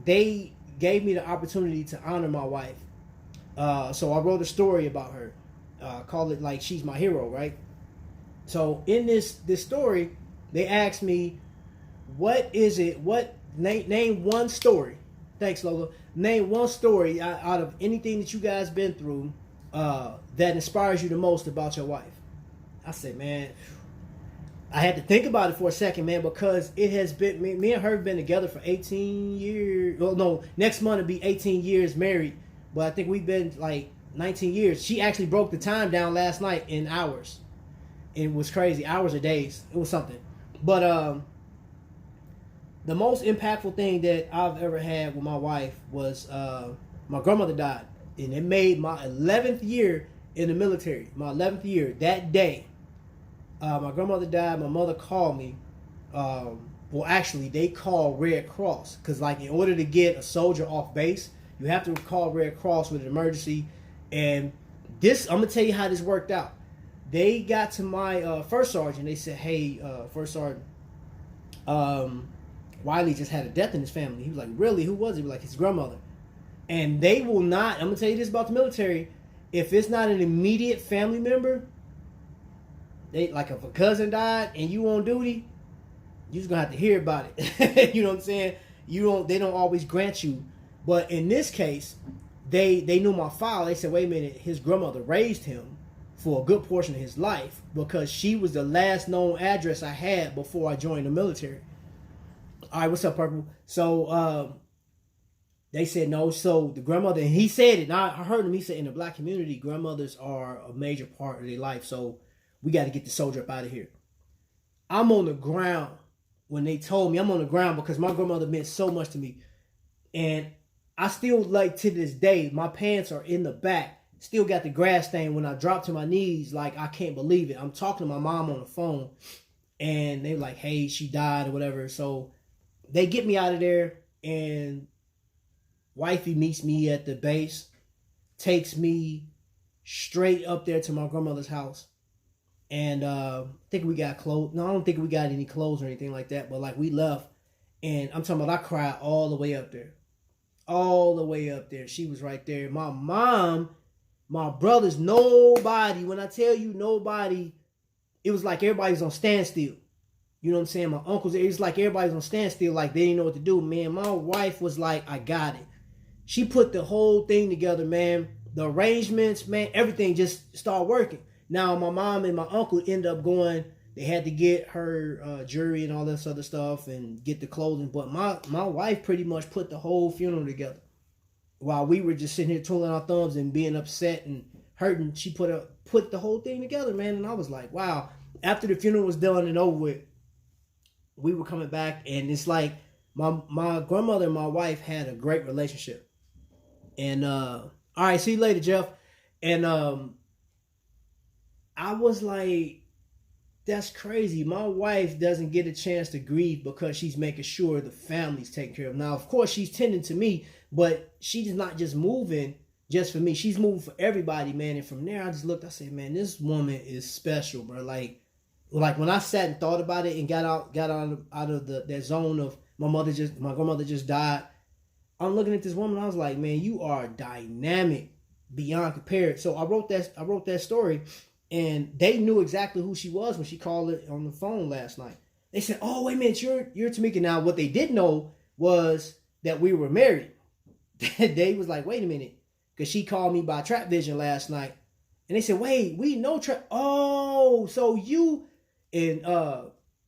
they gave me the opportunity to honor my wife. So I wrote a story about her. Call it like she's my hero, right? So in this story, they asked me, what is it? What name one story? Thanks, Lola. Name one story out of anything that you guys been through that inspires you the most about your wife. I said, man, I had to think about it for a second, man, because it has been me and her have been together for 18 years. Well, no, next month it'll be 18 years married, but I think we've been like 19 years. She actually broke the time down last night in hours. It was crazy, hours or days. It was something. But the most impactful thing that I've ever had with my wife was my grandmother died, and it made my 11th year in the military. My 11th year that day. My grandmother died. My mother called me. Well, actually, they called Red Cross because, like, in order to get a soldier off base, you have to call Red Cross with an emergency. And this, I'm gonna tell you how this worked out. They got to my first sergeant. They said, "Hey, first sergeant, Wiley just had a death in his family." He was like, "Really? Who was it?" He was like, "His grandmother." And they will not. I'm gonna tell you this about the military. If it's not an immediate family member, they like if a cousin died and you on duty, you just gonna have to hear about it. You know what I'm saying? They don't always grant you. But in this case, they knew my file. They said, wait a minute, his grandmother raised him for a good portion of his life because she was the last known address I had before I joined the military. All right, what's up, Purple? So they said no. So the grandmother, and he said it. And I heard him. He said, in the black community, grandmothers are a major part of their life. So we got to get the soldier up out of here. I'm on the ground when they told me. I'm on the ground because my grandmother meant so much to me. And I still, like, to this day, my pants are in the back. Still got the grass stain. When I drop to my knees, like, I can't believe it. I'm talking to my mom on the phone. And they were like, hey, she died or whatever. So they get me out of there. And wifey meets me at the base. Takes me straight up there to my grandmother's house. And I think we got clothes. No, I don't think we got any clothes or anything like that. But, like, we left. And I'm talking about I cried all the way up there. All the way up there. She was right there. My mom, my brothers, nobody. When I tell you nobody, it was like everybody was on standstill. You know what I'm saying? My uncles, it was like everybody was on standstill. Like they didn't know what to do. Man, my wife was like, I got it. She put the whole thing together, man. The arrangements, man, everything just started working. Now, my mom and my uncle ended up going. They had to get her jewelry and all this other stuff and get the clothing. But my wife pretty much put the whole funeral together. While we were just sitting here twiddling our thumbs and being upset and hurting, she put the whole thing together, man. And I was like, wow. After the funeral was done and over with, we were coming back. And it's like my grandmother and my wife had a great relationship. And, all right, see you later, Jeff. And I was like, that's crazy. My wife doesn't get a chance to grieve because she's making sure the family's taken care of. Now, of course, she's tending to me, but she's not just moving just for me. She's moving for everybody, man. And from there, I just looked, I said, man, this woman is special, bro. Like when I sat and thought about it and got out of that zone of my grandmother just died, I'm looking at this woman, I was like, man, you are dynamic beyond compared. So I wrote that story. And they knew exactly who she was when she called it on the phone last night. They said, oh, wait a minute, you're Tamika. Now, what they didn't know was that we were married. They was like, wait a minute. Because she called me by Trapvision last night. And they said, wait, we know Trap. Oh, so you. And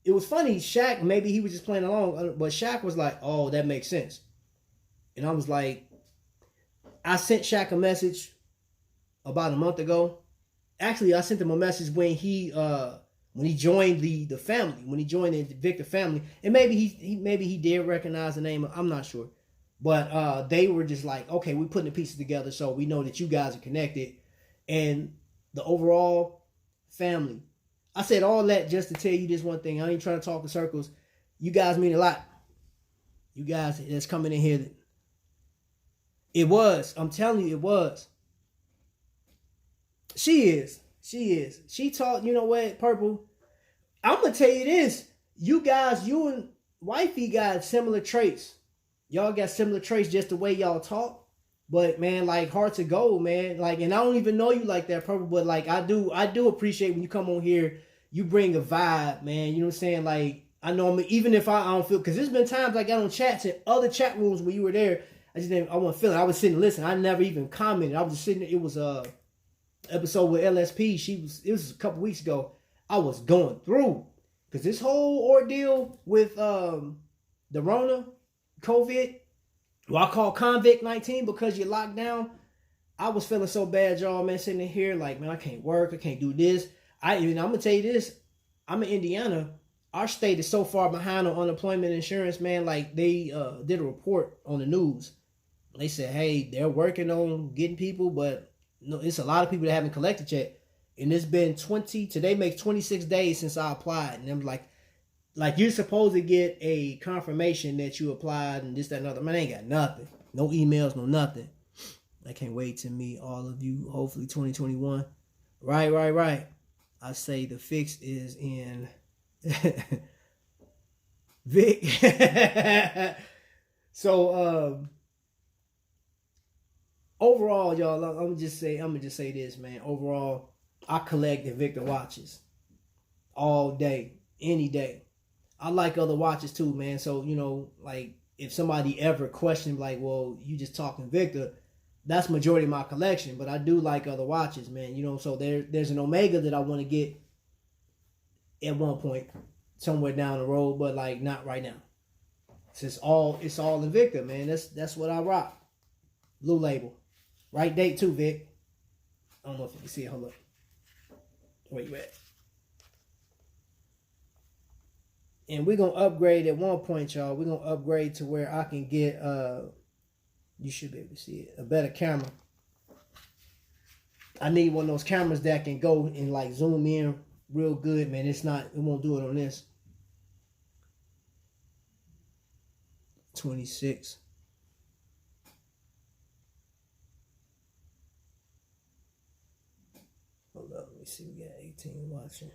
it was funny. Shaq, maybe he was just playing along. But Shaq was like, oh, that makes sense. And I was like, I sent Shaq a message about a month ago. Actually, I sent him a message when he joined the family, when he joined the Victor family, and maybe he did recognize the name. I'm not sure, but they were just like, okay, we're putting the pieces together, so we know that you guys are connected, and the overall family. I said all that just to tell you this one thing. I ain't trying to talk in circles. You guys mean a lot. You guys that's coming in here. It was. I'm telling you, it was. She is. She taught, you know what, Purple? I'm going to tell you this. You guys, you and wifey got similar traits. y'all got similar traits, just the way y'all talk. But man, like hearts of gold, man. Like, and I don't even know you like that, Purple. But like, I do appreciate when you come on here. You bring a vibe, man. You know what I'm saying? Like, I know, even if I don't feel, because there's been times I got on chats in other chat rooms where you were there. I wasn't feeling. I was sitting and listening. I never even commented. I was just sitting there. It was a episode with LSP. It was a couple weeks ago. I was going through because this whole ordeal with the Rona, COVID, well, I call Convict-19 because you're locked down. I was feeling so bad, y'all, man, sitting in here like, man, I can't work. I can't do this. I'm going to tell you this. I'm in Indiana. Our state is so far behind on unemployment insurance, man. Like, they did a report on the news. They said, hey, they're working on getting people, but no, it's a lot of people that haven't collected yet. And it's been today makes 26 days since I applied. And I'm like you're supposed to get a confirmation that you applied and this, that, and other. Man, I ain't got nothing. No emails, no nothing. I can't wait to meet all of you. Hopefully 2021. Right. I say the fix is in Vic. So overall, y'all, I'm gonna just say this, man. Overall, I collect Invicta watches all day, any day. I like other watches too, man. So, you know, like if somebody ever questioned, like, well, you just talk Invicta, that's majority of my collection. But I do like other watches, man. You know, so there's an Omega that I want to get at one point, somewhere down the road, but like not right now. It's all Invicta, man. That's what I rock. Blue label. Right date too, Vic. I don't know if you can see it. Hold up. Where you at? And we're gonna upgrade at one point, y'all. We're gonna upgrade to where I can get you should be able to see it, a better camera. I need one of those cameras that can go and like zoom in real good, man. It won't do it on this. 26. Hold up, let me see. We got 18 watching.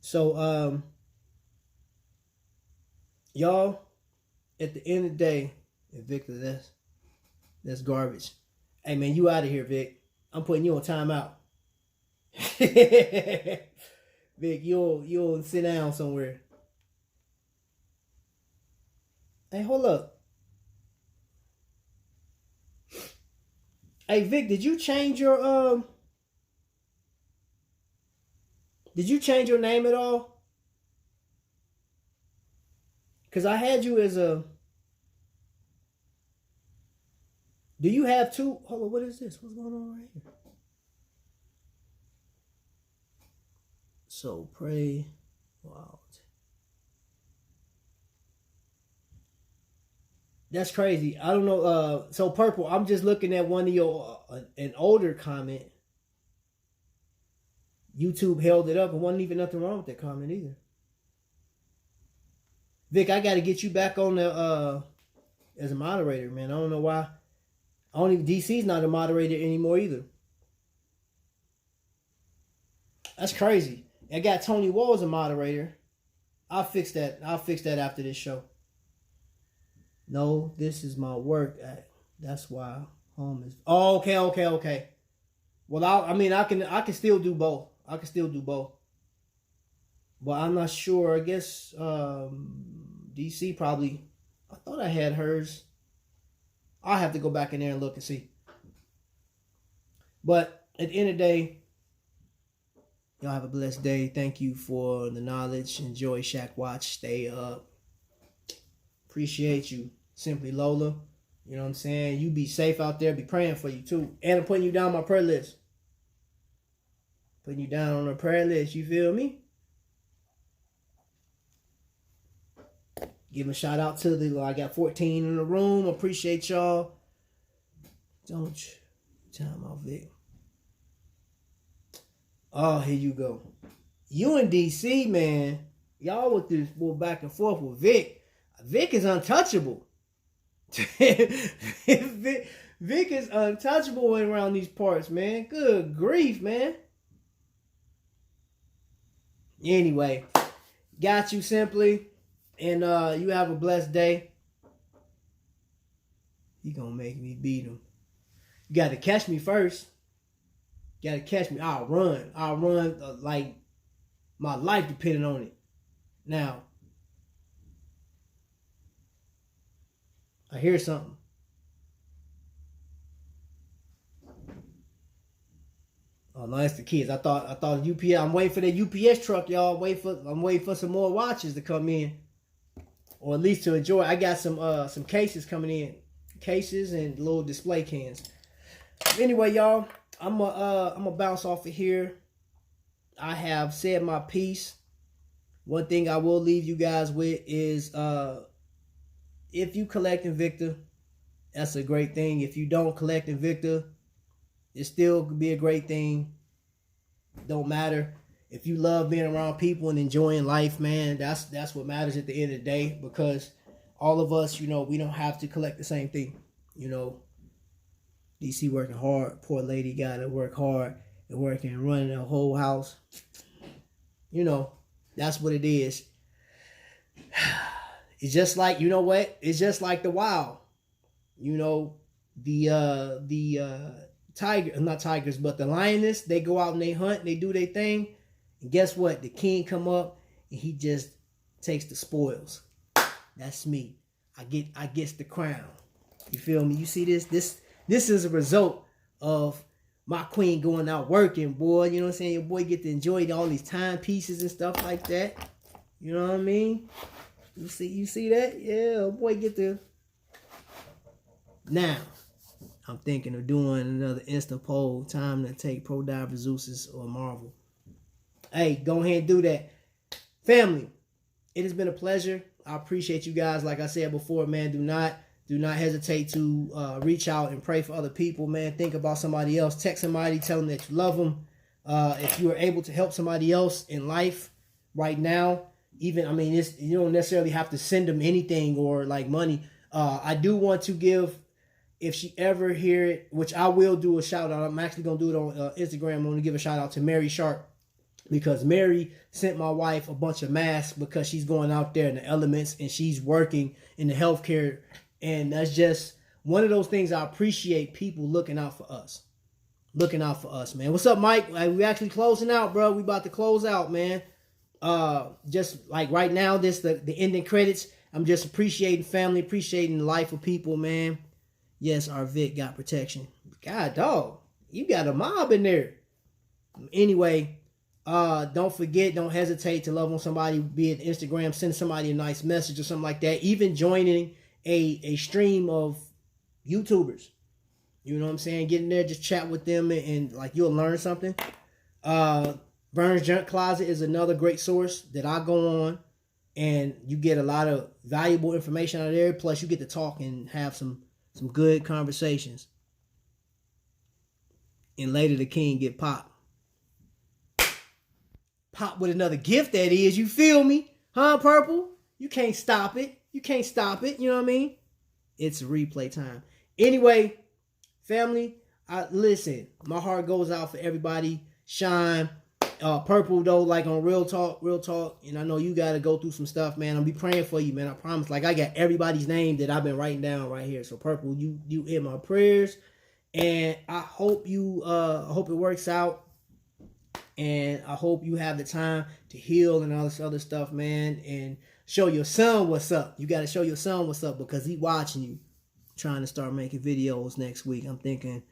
So, y'all, at the end of the day, Victor, that's garbage. Hey, man, you out of here, Vic. I'm putting you on timeout. Vic, you'll sit down somewhere. Hey, hold up. Hey, Vic, did you change your name at all? Because I had you as a... Do you have two? Hold on, what is this? What's going on right here? So, pray. Wow. That's crazy. I don't know. So, Purple, I'm just looking at one of your... an older comment. YouTube held it up, and wasn't even nothing wrong with that comment either. Vic, I got to get you back on the as a moderator, man. I don't know why. DC's not a moderator anymore either. That's crazy. I got Tonywhoa as a moderator. I'll fix that. I'll fix that after this show. No, this is my work. That's why home is. Oh, okay. Well, I can still do both. But I'm not sure. I guess DC probably. I thought I had hers. I'll have to go back in there and look and see. But at the end of the day, y'all have a blessed day. Thank you for the knowledge. Enjoy Shaq Watch. Stay up. Appreciate you. Simply Lola. You know what I'm saying? You be safe out there. Be praying for you too. And I'm putting you down on my prayer list. Putting you down on the prayer list. You feel me? Give a shout out to I got 14 in the room. Appreciate y'all. Don't time out, Vic. Oh, here you go. You and DC, man. Y'all with this back and forth with Vic. Vic is untouchable. Vic is untouchable around these parts, man. Good grief, man. Anyway, got you simply. And you have a blessed day. You gonna make me beat him. You got to catch me first. You got to catch me. I'll run. Like my life depending on it. Now, I hear something. Oh no, that's the kids. I thought UPS. I'm waiting for the UPS truck, y'all. I'm waiting for some more watches to come in, or at least to enjoy. I got some cases coming in, cases and little display cans. Anyway, y'all, I'm gonna bounce off of here. I have said my piece. One thing I will leave you guys with is if you collect Invicta, that's a great thing. If you don't collect Invicta, it still could be a great thing. Don't matter. If you love being around people and enjoying life, man, that's what matters at the end of the day. Because all of us, we don't have to collect the same thing. DC working hard. Poor lady got to work hard and working and running a whole house. That's what it is. It's just like, you know what? It's just like the wild. Not tigers, but the lioness, they go out and they hunt and they do their thing. And guess what? The king come up and he just takes the spoils. That's me. I get the crown. You feel me? You see this? This is a result of my queen going out working, boy. You know what I'm saying? Your boy get to enjoy all these timepieces and stuff like that. You know what I mean? You see that? Yeah, boy get to. Now, I'm thinking of doing another Insta poll. Time to take Pro Diver Zeus's or Marvel. Hey, go ahead and do that. Family, it has been a pleasure. I appreciate you guys. Like I said before, man, do not hesitate to reach out and pray for other people, man. Think about somebody else. Text somebody, tell them that you love them. If you are able to help somebody else in life right now, you don't necessarily have to send them anything or like money. I do want to give, if she ever hear it, which I will do a shout out. I'm actually going to do it on Instagram. I'm going to give a shout out to Mary Sharp, because Mary sent my wife a bunch of masks because she's going out there in the elements and she's working in the healthcare. And that's just one of those things. I appreciate people looking out for us. Man. What's up, Mike? We actually closing out, bro. We about to close out, man. Just like right now, the ending credits. I'm just appreciating family, appreciating the life of people, man. Yes, our Vic got protection. God, dog, you got a mob in there. Anyway, don't hesitate to love on somebody, be it Instagram, send somebody a nice message or something like that. Even joining a stream of YouTubers. You know what I'm saying? Get in there, just chat with them and like you'll learn something. Burns Junk Closet is another great source that I go on, and you get a lot of valuable information out of there. Plus you get to talk and have some good conversations. And later the king get popped. Pop with another gift, that is. You feel me? Huh, Purple? You can't stop it. You know what I mean? It's replay time. Anyway, family, listen, my heart goes out for everybody. Shine. Purple, though, like on real talk. And I know you got to go through some stuff, man. I'll be praying for you, man. I promise. Like, I got everybody's name that I've been writing down right here. So, Purple, you in my prayers. And I hope it works out. And I hope you have the time to heal and all this other stuff, man. And show your son what's up. You got to show your son what's up because he watching you. Trying to start making videos next week. I'm thinking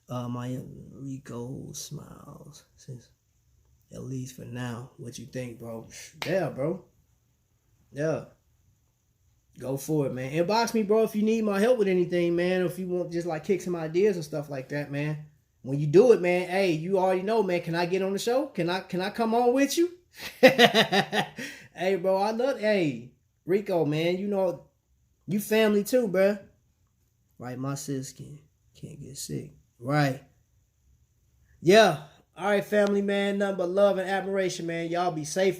my Rico smiles. Since at least for now. What you think, bro? Yeah, bro. Yeah. Go for it, man. Inbox me, bro, if you need my help with anything, man. Or if you want just like kick some ideas and stuff like that, man. When you do it, man, hey, you already know, man. Can I get on the show? Can I come on with you? Hey, bro, I love. Hey, Rico, man, you know, you family too, bro. Right, my sis can't get sick. Right. Yeah. All right, family, man. Nothing but love and admiration, man. Y'all be safe out